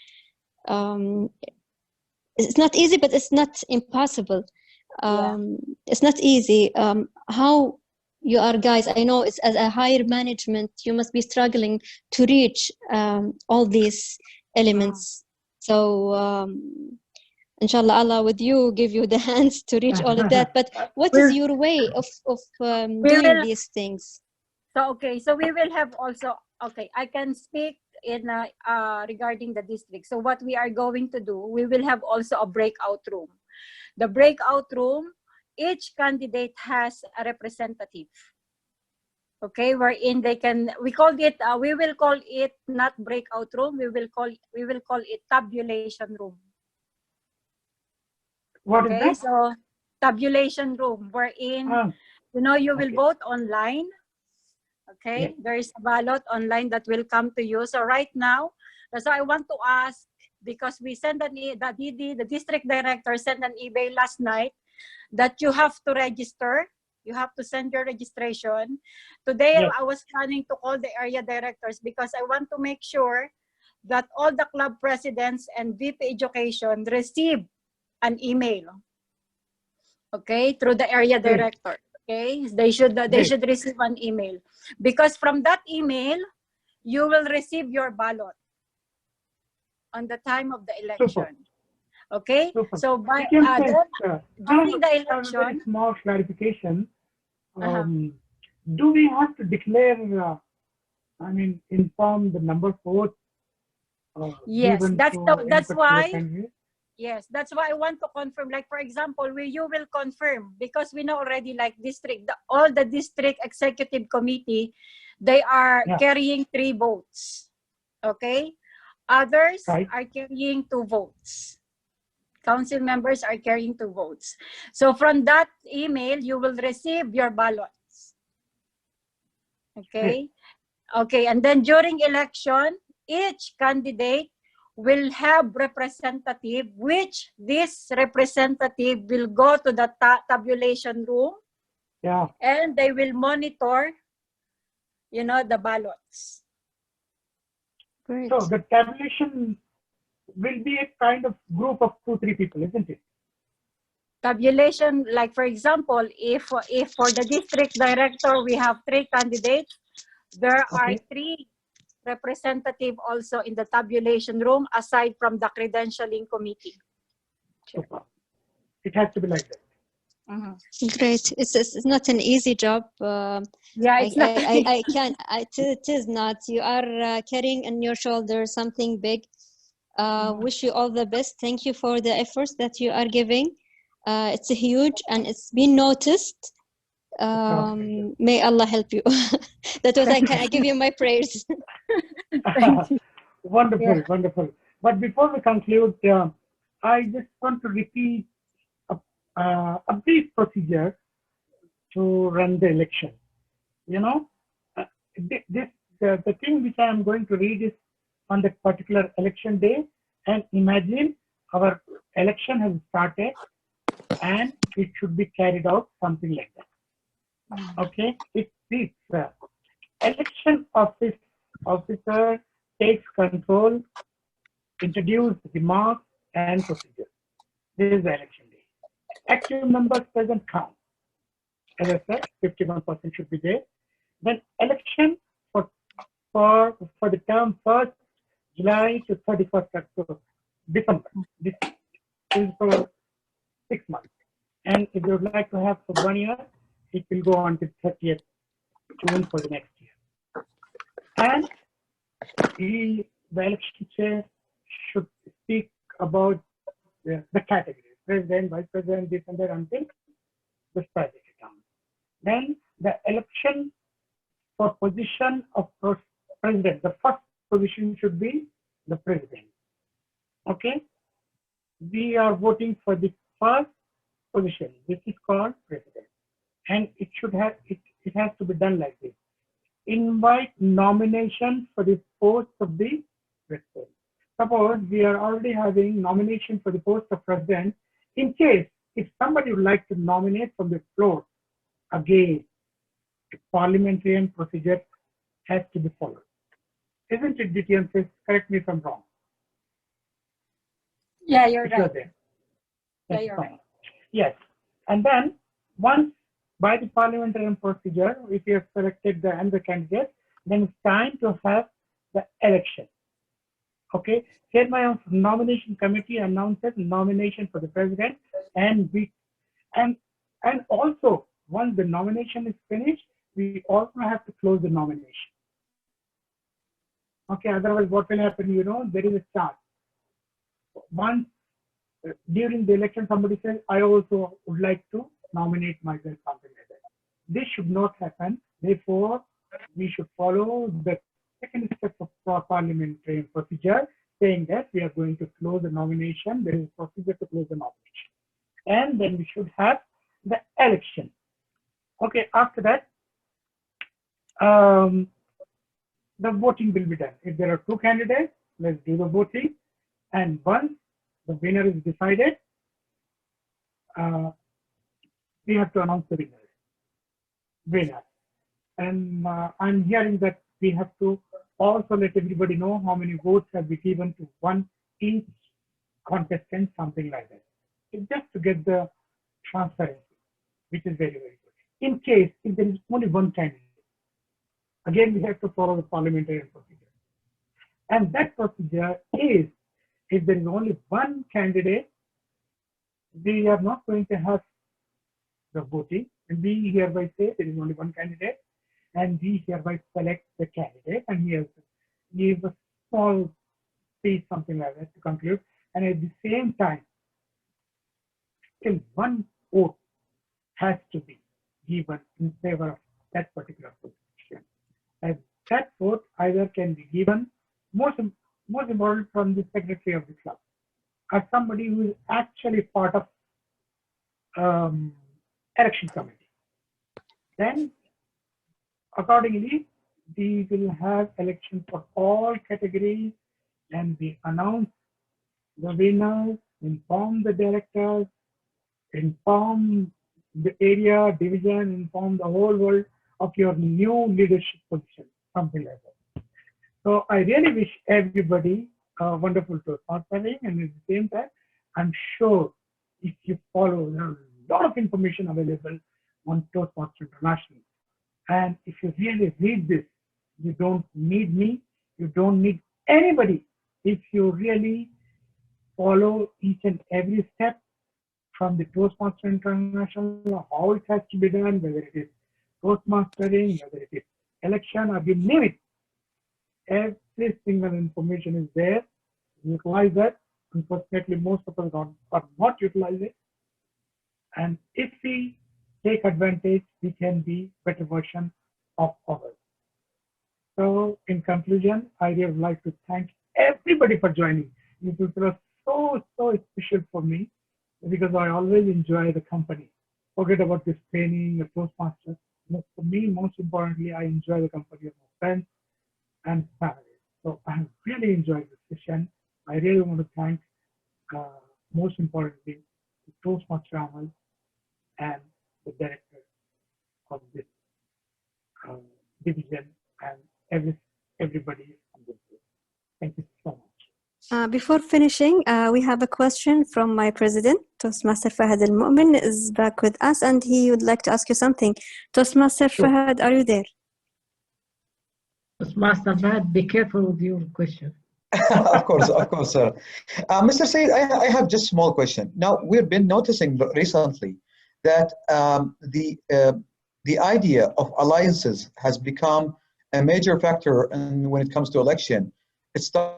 It's not easy, but it's not impossible. It's not easy. How you are, guys, I know it's as a higher management, you must be struggling to reach all these elements. So inshallah, Allah with you, give you the hands to reach all of that. But what is your way of doing these things? So, okay, so we will have also, okay, I can speak in regarding the district. So what we are going to do, we will have also a breakout room. The breakout room, each candidate has a representative. Okay, wherein they can, we called it, we will call it not breakout room, we will call it tabulation room. What is that? So tabulation room, wherein you will vote online. Okay, there is a ballot online that will come to you. So right now, so I want to ask, because we sent the district director sent an email last night that you have to register. You have to send your registration. Today, I was planning to call the area directors because I want to make sure that all the club presidents and VP Education receive an email. Okay, through the area director. Okay, they should receive an email, because from that email you will receive your ballot on the time of the election. Okay, so by during the election, very small clarification. Do we have to declare? Inform the number of votes. Yes, that's why. Yes, that's why I want to confirm. Like, for example, you will confirm, because we know already, like all the district executive committee, they are carrying 3 votes. Okay, others are carrying 2 votes. Council members are carrying 2 votes. So from that email, you will receive your ballots. Okay, okay, and then during election, each candidate will have representative, which this representative will go to the tabulation room, and they will monitor, the ballots. Great. So the tabulation will be a kind of group of 2-3 people, isn't it? Tabulation, like for example, if for the district director we have 3 candidates, there are 3 representative also in the tabulation room, aside from the credentialing committee. Super. It has to be like that. Great. It's not an easy job. Yeah, it's not. I can't. It is not. You are carrying on your shoulders something big. Wish you all the best. Thank you for the efforts that you are giving. It's huge and it's been noticed. May Allah help you. That's what I can. I give you my prayers. Thank you. Wonderful, Yeah. wonderful. But before we conclude, I just want to repeat a brief procedure to run the election. You know, the thing which I am going to read is on that particular election day, and imagine our election has started and it should be carried out something like that. Okay, it reads, election officer takes control, introduce remarks and procedures. This is the election day. Active members present count. As I said, 51% should be there. Then election for the term 1st July to 31st December. This is for 6 months. And if you would like to have for 1 year, it will go on to 30th June for the next year. And the election chair should speak about the categories, president, vice president, this and that until the strategy comes. Then the election for position of president, the first position should be the president. Okay, we are voting for the first position, which is called president, and it should have it has to be done like this. Invite nominations for the post of the president. Suppose we are already having nomination for the post of president. In case if somebody would like to nominate from the floor, again, the parliamentary procedure has to be followed. Isn't it, DTM? Correct me if I'm wrong. Yeah, you're If right. you're there. Yeah, you're right. Yes. And then once by the parliamentary procedure, if you have selected the other candidate, then it's time to have the election. Okay. Chairman of nomination committee announces nomination for the president, and also once the nomination is finished, we also have to close the nomination. Okay. Otherwise, what will happen? You know, there is a chart. Once during the election, somebody says, I also would like to nominate myself, something like that. This should not happen. Therefore, we should follow the second step of parliamentary procedure, saying that we are going to close the nomination. There is a procedure to close the nomination. And then we should have the election. Okay, after that, the voting will be done. If there are 2 candidates, let's do the voting. And once the winner is decided, we have to announce the winner. And I'm hearing that we have to also let everybody know how many votes have been given to one each contestant, something like that. It's just to get the transparency, which is very, very good. In case if there is only one candidate, again we have to follow the parliamentary procedure. And that procedure is, if there is only one candidate, we are not going to have the voting. And we hereby say there is only one candidate, and we hereby select the candidate, and he has to give a small speech, something like that, to conclude. And at the same time, still one vote has to be given in favor of that particular position. And that vote either can be given, most important, from the secretary of the club, or somebody who is actually part of election committee. Then accordingly, we will have election for all categories, and we announce the winners, inform the directors, inform the area, division, inform the whole world of your new leadership position, something like that. So I really wish everybody a wonderful Toastmasters, and at the same time, I'm sure if you follow, there are a lot of information available on Toastmasters International. And if you really read this, you don't need me, you don't need anybody. If you really follow each and every step from the Toastmaster International, how it has to be done, whether it is Toastmastering, whether it is election, or you name it. Every single information is there. Utilize that. Unfortunately, most of us are not utilizing it. And if we take advantage, we can be better version of others. So in conclusion, I really would like to thank everybody for joining. You people are so special for me because I always enjoy the company. Forget about this training, the Toastmasters. For me, most importantly, I enjoy the company of my friends and family. So I have really enjoyed this session. I really want to thank, most importantly, the Toastmaster channel and the director of this division and everybody on this group. Thank you so much. Before finishing, we have a question from my president, Toastmaster Fahad Al-Mu'min is back with us and he would like to ask you something. Toastmaster Fahad, are you there? Toastmaster Fahad, be careful with your question. Of course, sir. Mr. Said, I have just a small question. Now, we've been noticing recently that the idea of alliances has become a major factor when it comes to election. It's starting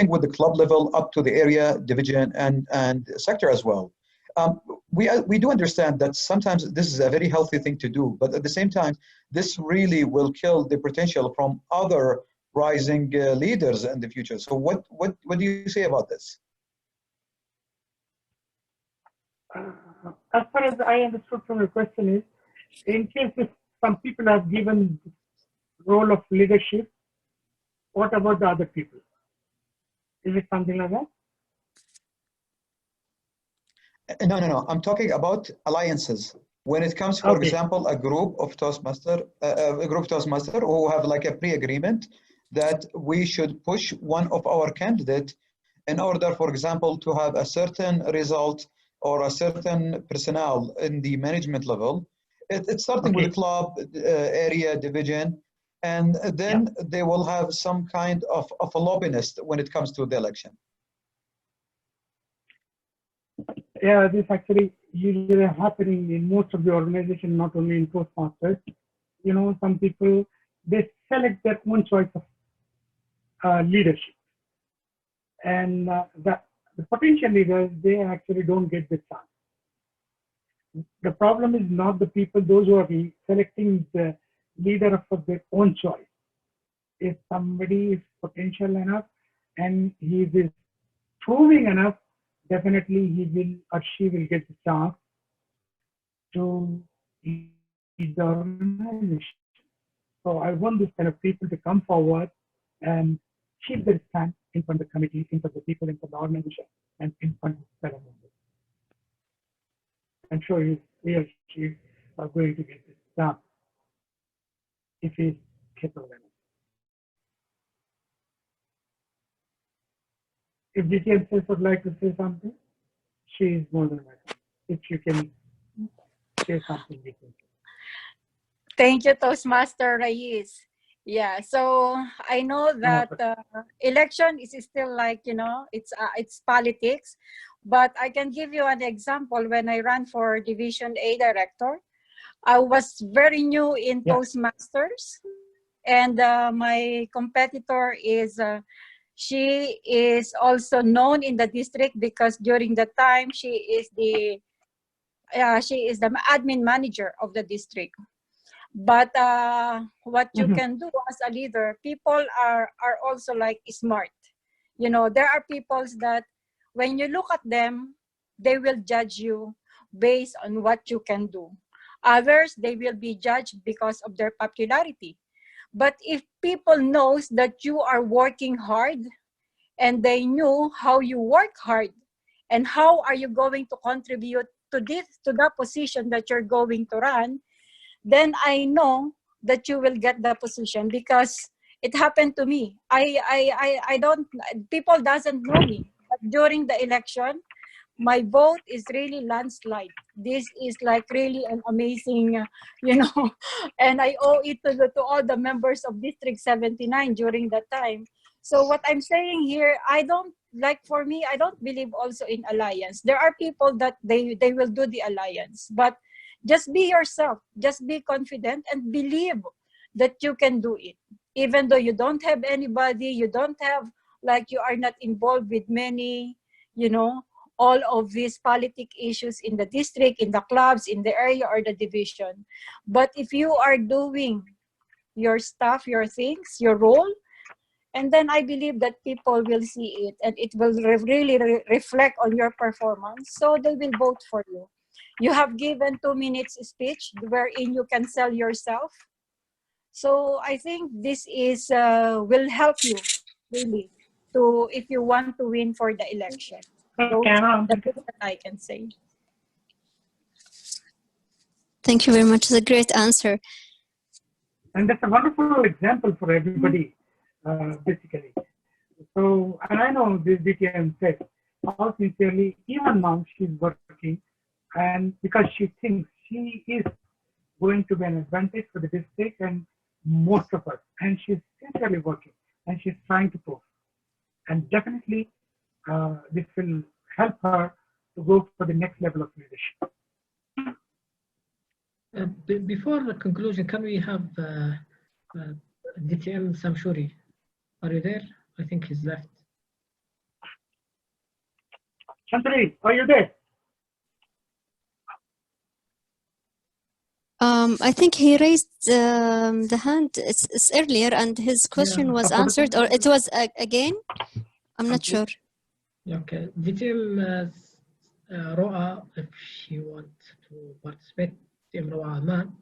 with the club level up to the area, division, and sector as well. We do understand that sometimes this is a very healthy thing to do, but at the same time, this really will kill the potential from other rising leaders in the future. So what do you say about this? As far as I understood from your question is, in case if some people have given role of leadership, what about the other people? Is it something like that? No. I'm talking about alliances. When it comes, for example, a group of Toastmaster who have like a pre-agreement that we should push one of our candidates in order, for example, to have a certain result or a certain personnel in the management level. It's starting with the club, area, division, and then they will have some kind of a lobbyist when it comes to the election. Yeah, this actually usually happening in most of the organizations, not only in Toastmasters. You know, some people, they select their own choice of leadership. And the potential leaders, they actually don't get the chance. The problem is not the people, those who are selecting the leader of their own choice. If somebody is potential enough and he is proving enough, definitely he will or she will get the chance to lead the organization. So I want this kind of people to come forward and keep their stand in front of the committee, in front of the people, in front of the organization, and in front of the fellow members. I'm sure he or she are going to get this done if he's capable enough. If DTM would like to say something, she is more than welcome. If you can say something, we can. Thank you, Toastmaster Rayees. Yeah, so I know that election is still like, you know, it's politics, but I can give you an example. When I ran for Division A Director, I was very new in Toastmasters, and my competitor is, she is also known in the district because during the time she is the admin manager of the district. But what you can do as a leader, people are also like smart. You know, there are people that when you look at them, they will judge you based on what you can do. Others, they will be judged because of their popularity. But if people knows that you are working hard and they knew how you work hard and how are you going to contribute to that position that you're going to run, then I know that you will get the position because it happened to me. People doesn't know me, but during the election, my vote is really landslide. This is like really an amazing, you know, and I owe it to all the members of District 79 during that time. So what I'm saying here, I don't like for me, I don't believe also in alliance. There are people that they will do the alliance, but just be yourself, just be confident and believe that you can do it. Even though you don't have anybody, you don't have, like, you are not involved with many, you know, all of these politic issues in the district, in the clubs, in the area or the division. But if you are doing your stuff, your things, your role, and then I believe that people will see it and it will really reflect on your performance. So they will vote for you. You have given 2 minutes speech wherein you can sell yourself. So I think this is will help you really to, if you want to win for the election. So that's what I can say. Thank you very much. It's a great answer. And that's a wonderful example for everybody, basically. So, and I know this DTM said, how sincerely, even now she's working, and because she thinks she is going to be an advantage for the district and most of us, and she's sincerely working, and she's trying to prove. And definitely, this will help her to go for the next level of leadership. Before the conclusion, can we have DTM Samshuri? Are you there? I think he's left. Shantari, are you there? I think he raised the hand. It's earlier, and his question was answered, or it was again. I'm not sure. Okay, DTM Roa, if she wants to participate, DTM Roa Aman.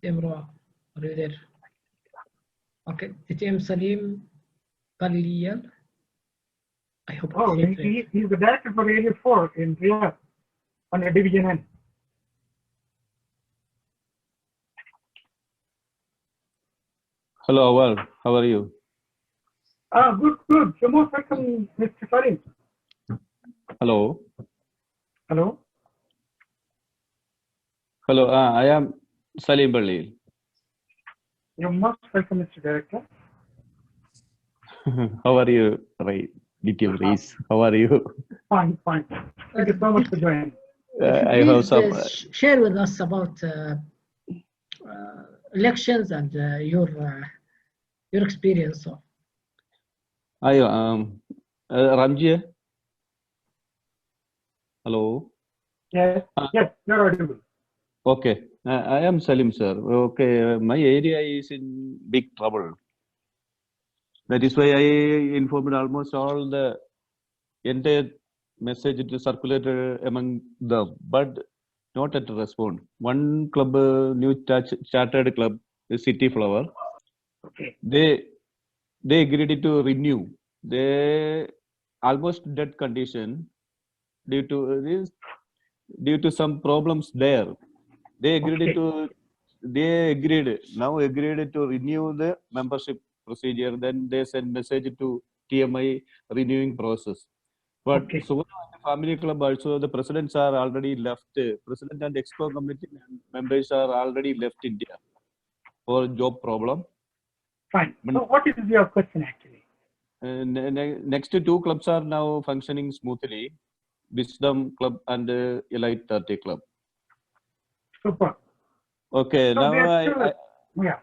DTM Roa, are you there? Okay, DTM Salim Kaliyal. I hope. Oh, he's the director for Area 4 in Riyadh on a Division N. Hello, Awal. How are you? Good, good. You're most welcome, Mr. Salim. Hello. Hello. Hello, I am Salim Balil. You're most welcome, Mr. Director. How are you, DTM Rayees? How are you? Fine, fine. Thank you so much for joining. I have some. Share with us about elections and your experience. Ramji. Hello. Yes, yes, you're audible. Okay, I am Salim, sir. Okay, my area is in big trouble. That is why I informed almost all the entire message to circulated among them, but not at respond. One club, new chartered club, the City Flower. Okay. They agreed to renew. They almost dead condition due to this, due to some problems there. They agreed to. They agreed now agreed to renew the membership procedure. Then they send message to TMI renewing process. But so the family club also, the presidents are already left. President and exco committee members are already left India for job problem. Fine. So what is your question actually? Next two clubs are now functioning smoothly. Wisdom Club and Elite 30 Club. Super. Okay, So now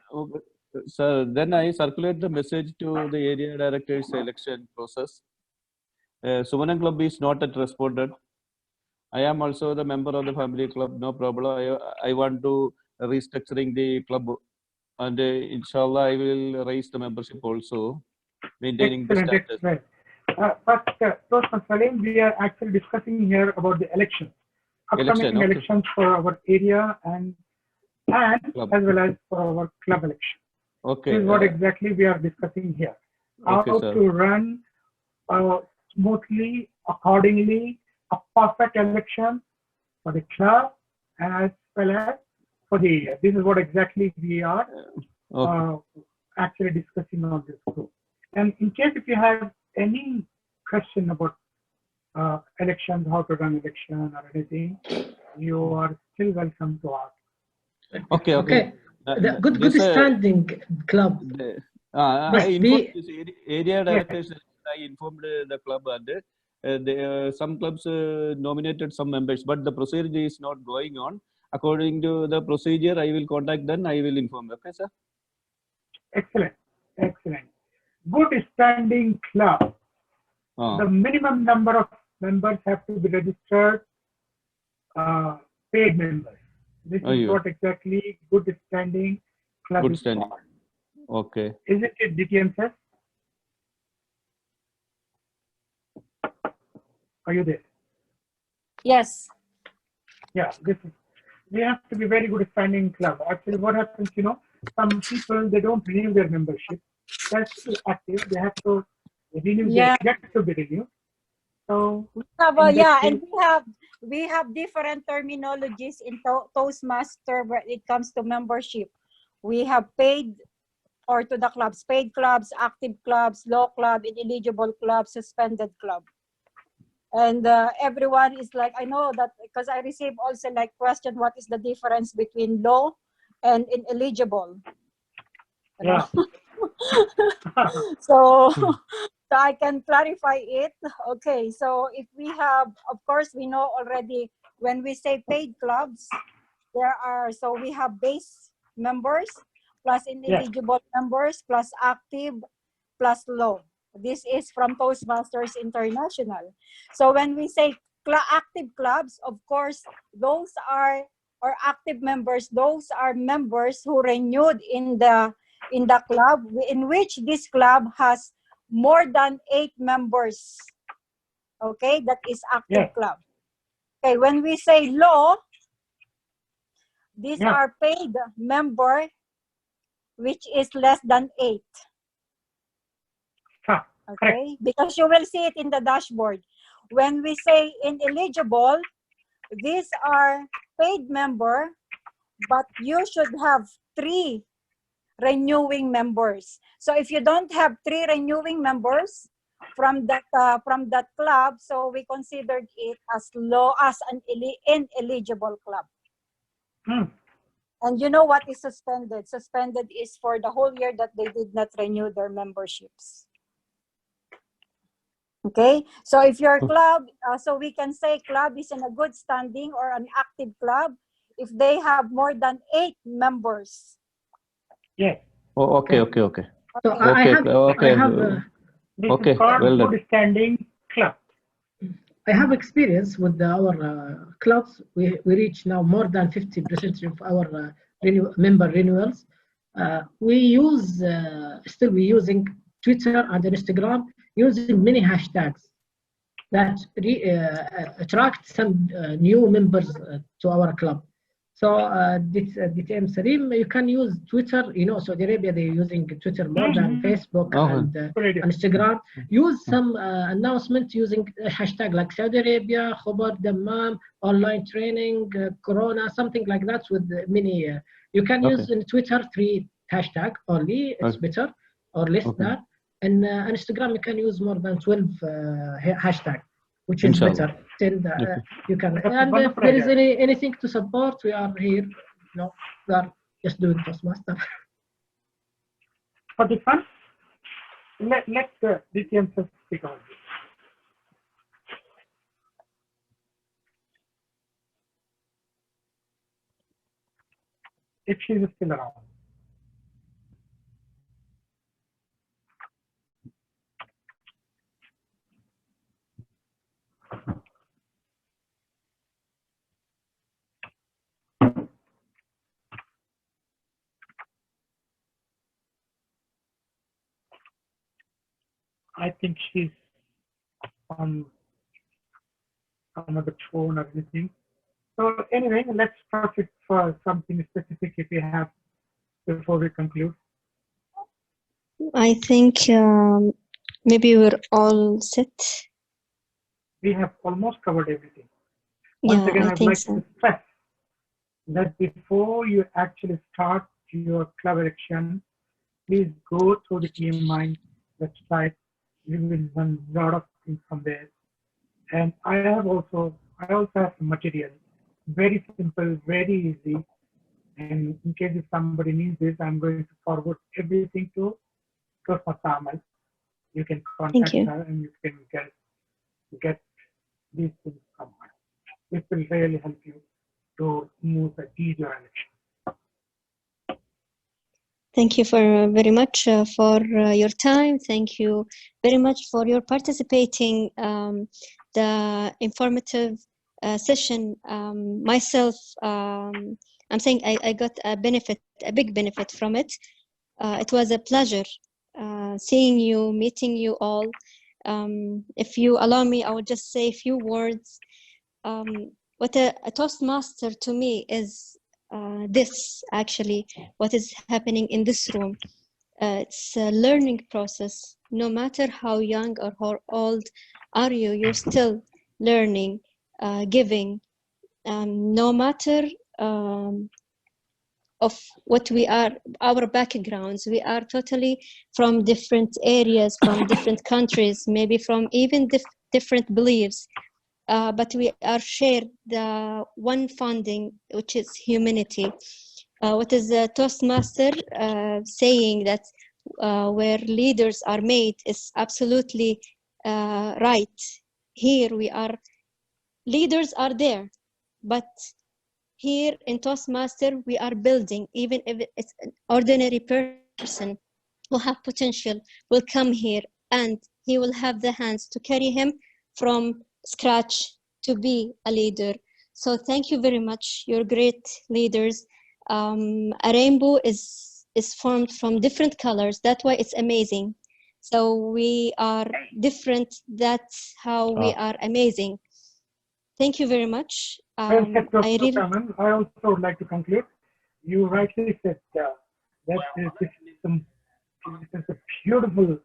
so then I circulate the message to the area director's election process. Suvanan Club is not yet responded. I am also the member of the family club, no problem. I want to restructuring the club, and inshallah I will raise the membership also, maintaining the status. Excellent. But Toastmasters Salim, we are actually discussing here about the elections, upcoming elections for our area and club, as well as for our club election. Okay. This is what exactly we are discussing here. How to run smoothly, accordingly, a perfect election for the club as well as for the area. This is what exactly we are actually discussing on this group. And in case if you have any question about elections, how to run election or anything, you are still welcome to ask. Okay. the good standing club must I be. informed this area directors. I informed the club, and some clubs nominated some members, but the procedure is not going on. According to the procedure, I will contact them. I will inform. Okay, sir. Excellent, excellent. Good standing club. The minimum number of members have to be registered paid members. This is what exactly good standing club good is standing. called. Okay. Is it DTM, sir? Are you there? Yes. Yeah, they have to be very good standing club. Actually, what happens, some people, they don't renew their membership. That's active. They have to renew. Yeah. They get to be renewed. So and we have different terminologies in Toastmaster when it comes to membership. We have paid, or to the clubs, paid clubs, active clubs, low club, ineligible club, suspended club. And everyone is like, I know that because I receive also like question, what is the difference between low and ineligible? Yeah. So I can clarify it. Okay, so if we have, of course, we know already when we say paid clubs, so we have base members plus ineligible members plus active plus low. This is from Toastmasters International. So when we say active clubs, of course, those are, or active members, those are members who renewed in the club, in which this club has more than 8 members. Okay, that is active club. Okay, when we say low, these are paid member, which is less than 8. Okay, because you will see it in the dashboard. When we say ineligible, these are paid member, but you should have 3 renewing members. So if you don't have 3 renewing members from that club, so we considered it as low, as an ineligible club. And you know what is suspended? Suspended is for the whole year that they did not renew their memberships. Okay, so if your club, so we can say club is in a good standing or an active club if they have more than 8 members. Yes. Oh, okay. So I have well good standing club. I have experience with our clubs. We reach now more than 50% of our member renewals. We use we're using Twitter and Instagram, using many hashtags that attract some new members to our club. So DTM Salim, you can use Twitter. Saudi Arabia, they're using Twitter more than Facebook and Instagram. Use some announcement using a hashtag like Saudi Arabia, Khobar Dammam, online training, Corona, something like that with many. You can use in Twitter 3 hashtag only. It's better, or less that. And Instagram, you can use more than 12 hashtag, which is better. You can. And if there is anything to support, we are here. We are just doing Toastmaster. For the fun, let the DTM speak on this. If she is still around. I think she's on another phone or anything. So anyway, let's proceed for something specific if you have before we conclude. I think maybe we're all set. We have almost covered everything. Once again, I'd like to stress that before you actually start your club election, please go through the Team Mind website. You will learn a lot of things from there. And I also have some material, very simple, very easy, And in case if somebody needs this, I'm going to forward everything to Toastmaster Amal. You can contact her and you can get these things from her. This will really help you to move a easier election. Thank you for very much for your time. Thank you very much for your participating the informative session. Myself, I'm saying I got a big benefit from it. It was a pleasure seeing you, meeting you all. If you allow me, I would just say a few words. What a Toastmaster to me is this actually, what is happening in this room. It's a learning process. No matter how young or how old are you, you're still learning, giving. No matter of what we are, our backgrounds, we are totally from different areas, from different countries, maybe from even different beliefs. But we are shared the one funding, which is humanity. What is the Toastmaster saying that where leaders are made is absolutely right. Here we are, leaders are there, but here in Toastmaster we are building, even if it's an ordinary person who have potential will come here and he will have the hands to carry him from scratch to be a leader. So thank you very much. You're great leaders. A rainbow is formed from different colors. That's why it's amazing. So we are different. That's how we are amazing. Thank you very much. I also would like to conclude. You rightly said that this is a beautiful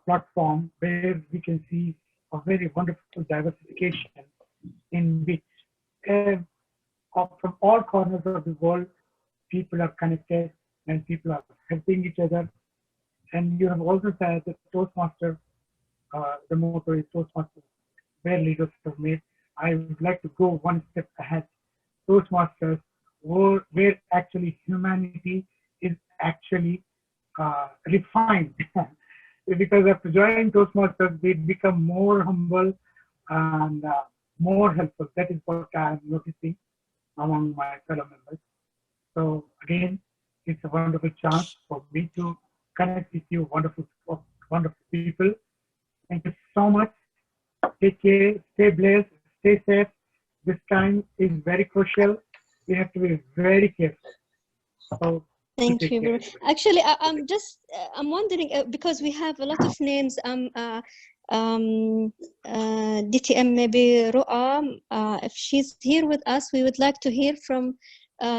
platform where we can see a very wonderful diversification in which from all corners of the world, people are connected and people are helping each other. And you have also said that Toastmaster, the motto is Toastmaster, where leaders are made. I would like to go one step ahead. Toastmasters, where actually humanity is actually refined. Because after joining Toastmasters, we become more humble and more helpful. That is what I'm noticing among my fellow members. So again, it's a wonderful chance for me to connect with you, wonderful people. Thank you so much. Take care, stay blessed, stay safe. This time is very crucial. We have to be very careful. So thank you. Actually, I'm wondering because we have a lot of names. DTM maybe Ru'a. If she's here with us, we would like to hear from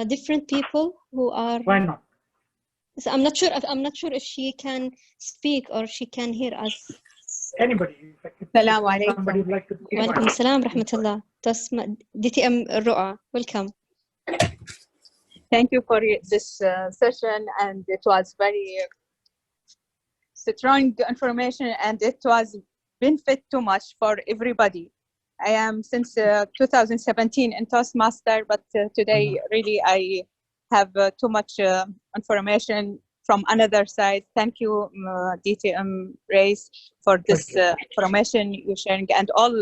different people who are. Why not? So I'm not sure if she can speak or she can hear us. Anybody. Assalamu alaikum. Wa alaikum assalam rahmatullah. DTM Ru'a, welcome. Thank you for this session, and it was very strong information, and it was benefit too much for everybody. I am since 2017 in Toastmaster, but today really I have too much information from another side. Thank you, DTM Rayees, for this information you're sharing, and all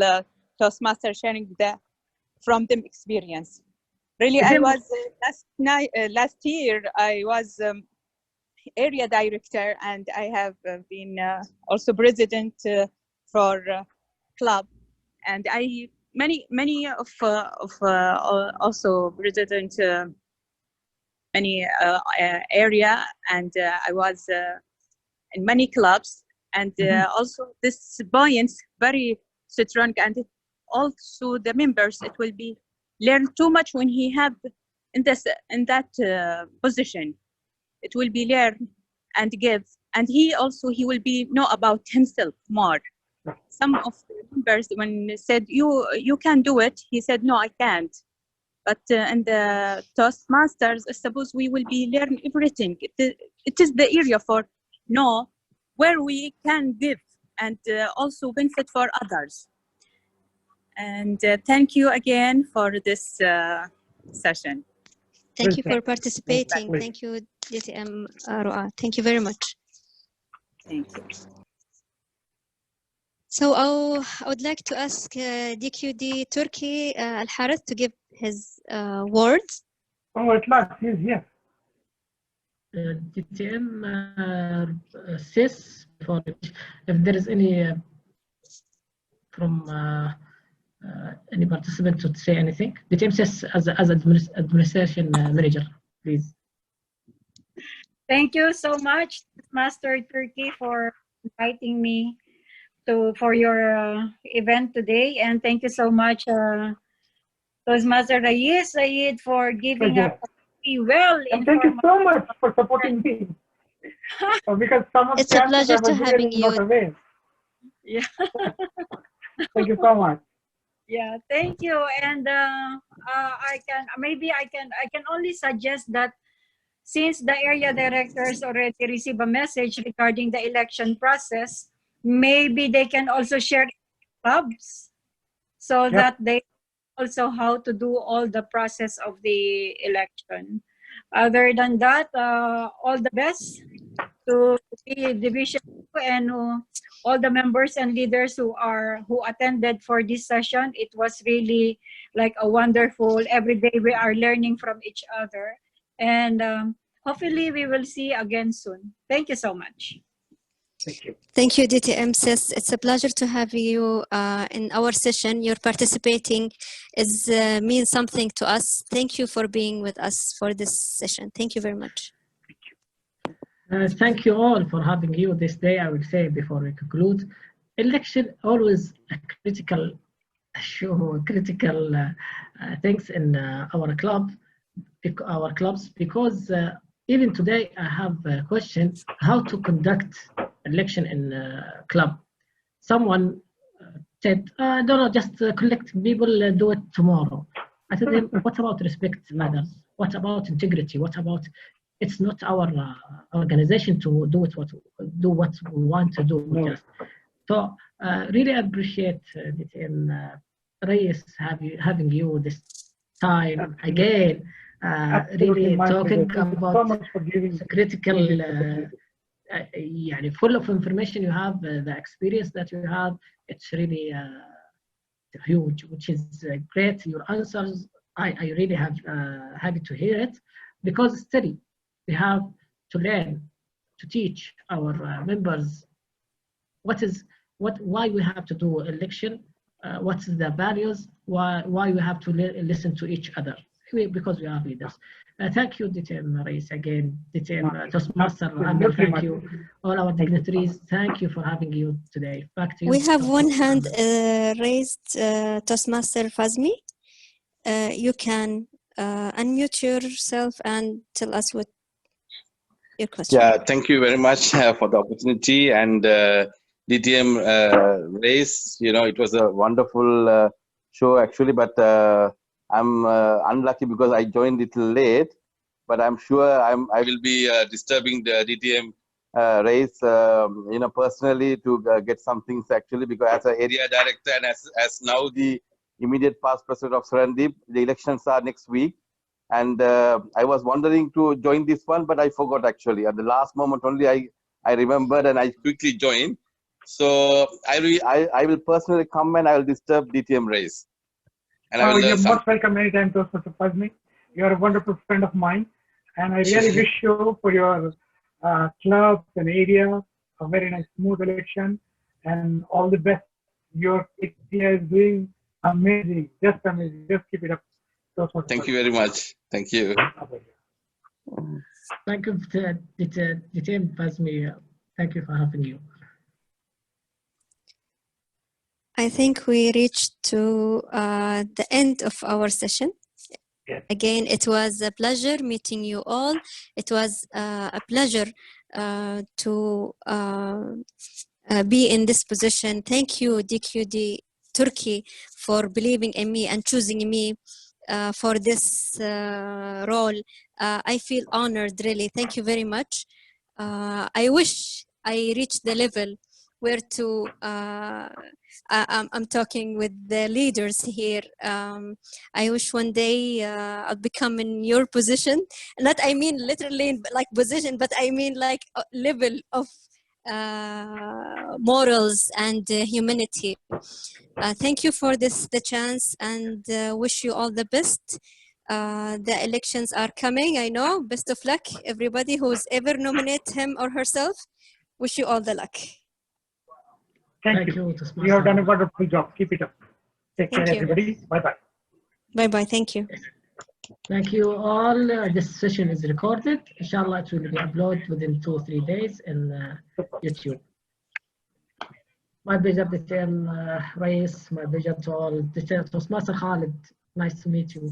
Toastmasters sharing from them experience. Really, I was last year I was area director, and I have been also president for club, and I many of also president many area, and I was in many clubs, and also this buoyance very strong, and also the members it will be learn too much when he have in that position. It will be learn and give, and he will be know about himself more. Some of the members when said you can do it, he said no, I can't. But in the Toastmasters, I suppose we will be learn everything. It is the area for know where we can give and also benefit for others. And thank you again for this session. Thank you for participating. Thank you, DTM Ru'a. Thank you very much. Thank you. So I would like to ask DQD Turkey Al-Harith to give his words. Oh, at last, he's here. DTM says for if there is any from any participant to say anything. DTM says as administration manager, please. Thank you so much, Master Turkey, for inviting me for your event today, and thank you so much, Toastmaster Rayees Said, for giving us well. And thank you so much for supporting me. Because some of it's a pleasure to having you. Not aware. Yeah. Thank you so much. Yeah, thank you. And I can only suggest that since the area directors already receive a message regarding the election process, maybe they can also share clubs so that they also how to do all the process of the election. Other than that, all the best to the division and all the members and leaders who attended for this session. It was really like a wonderful, every day we are learning from each other, and hopefully we will see again soon. Thank you so much. Thank you. Thank you, DTM Sis. It's a pleasure to have you in our session. Your participating means something to us. Thank you for being with us for this session. Thank you very much. Thank you all for having you this day. I will say before we conclude, election always a critical issue, critical things in our clubs, because even today I have a question how to conduct election in club. Someone said, no, just collect people, do it tomorrow. I said, what about respect matters? What about integrity? What about it's not our organization to do what we want to do. No. So really appreciate DTM Rayees having you this time again. Really talking about critical, full of information you have, the experience that you have. It's really huge, which is great. Your answers, I really have happy to hear it, because study. We have to learn to teach our members why we have to do election, what's the values, why we have to listen to each other, because we are leaders. Thank you, DTM Rayees again, DTM Toastmaster, thank you, all our dignitaries. Thank you for having you today. Back to you. We have one hand raised, Toastmaster Fazmi. You can unmute yourself and tell us what your question. Yeah, thank you very much for the opportunity, and DTM Rayees. It was a wonderful show actually, but I'm unlucky because I joined a little late. But I'm sure I will be disturbing the DTM Rayees, personally to get some things actually, because as an area director and as now the immediate past president of Serendip, the elections are next week. And I was wondering to join this one, but I forgot actually. At the last moment only I remembered and I quickly joined. So I will personally come and I will disturb DTM Rayees. And I will you're most welcome anytime to surprise me. You're a wonderful friend of mine. And I really wish you for your clubs and area a very nice smooth election and all the best. Your area is doing amazing, just amazing. Just keep it up. Thank you very much. Thank you. Thank you, DTM Fazmi. Thank you for having you. I think we reached to the end of our session. Yes. Again, it was a pleasure meeting you all. It was a pleasure to be in this position. Thank you, DQD Turkey, for believing in me and choosing me for this role. I feel honored, really. Thank you very much. I wish I reached the level where to, I'm talking with the leaders here. I wish one day I'll become in your position. Not, I mean, literally like position, but I mean like level of morals and humanity. Thank you for the chance, and wish you all the best. The elections are coming, I know. Best of luck, everybody who's ever nominate him or herself. Wish you all the luck. Thank you. You have done a wonderful job. Keep it up. Take care, everybody. Bye-bye. Bye-bye. Thank you. Thank you all. This session is recorded. Inshallah, it will be uploaded within 2 or 3 days in YouTube. My pleasure, DTM Rayees. My pleasure to all. DTM Toastmaster Khalid. Nice to meet you.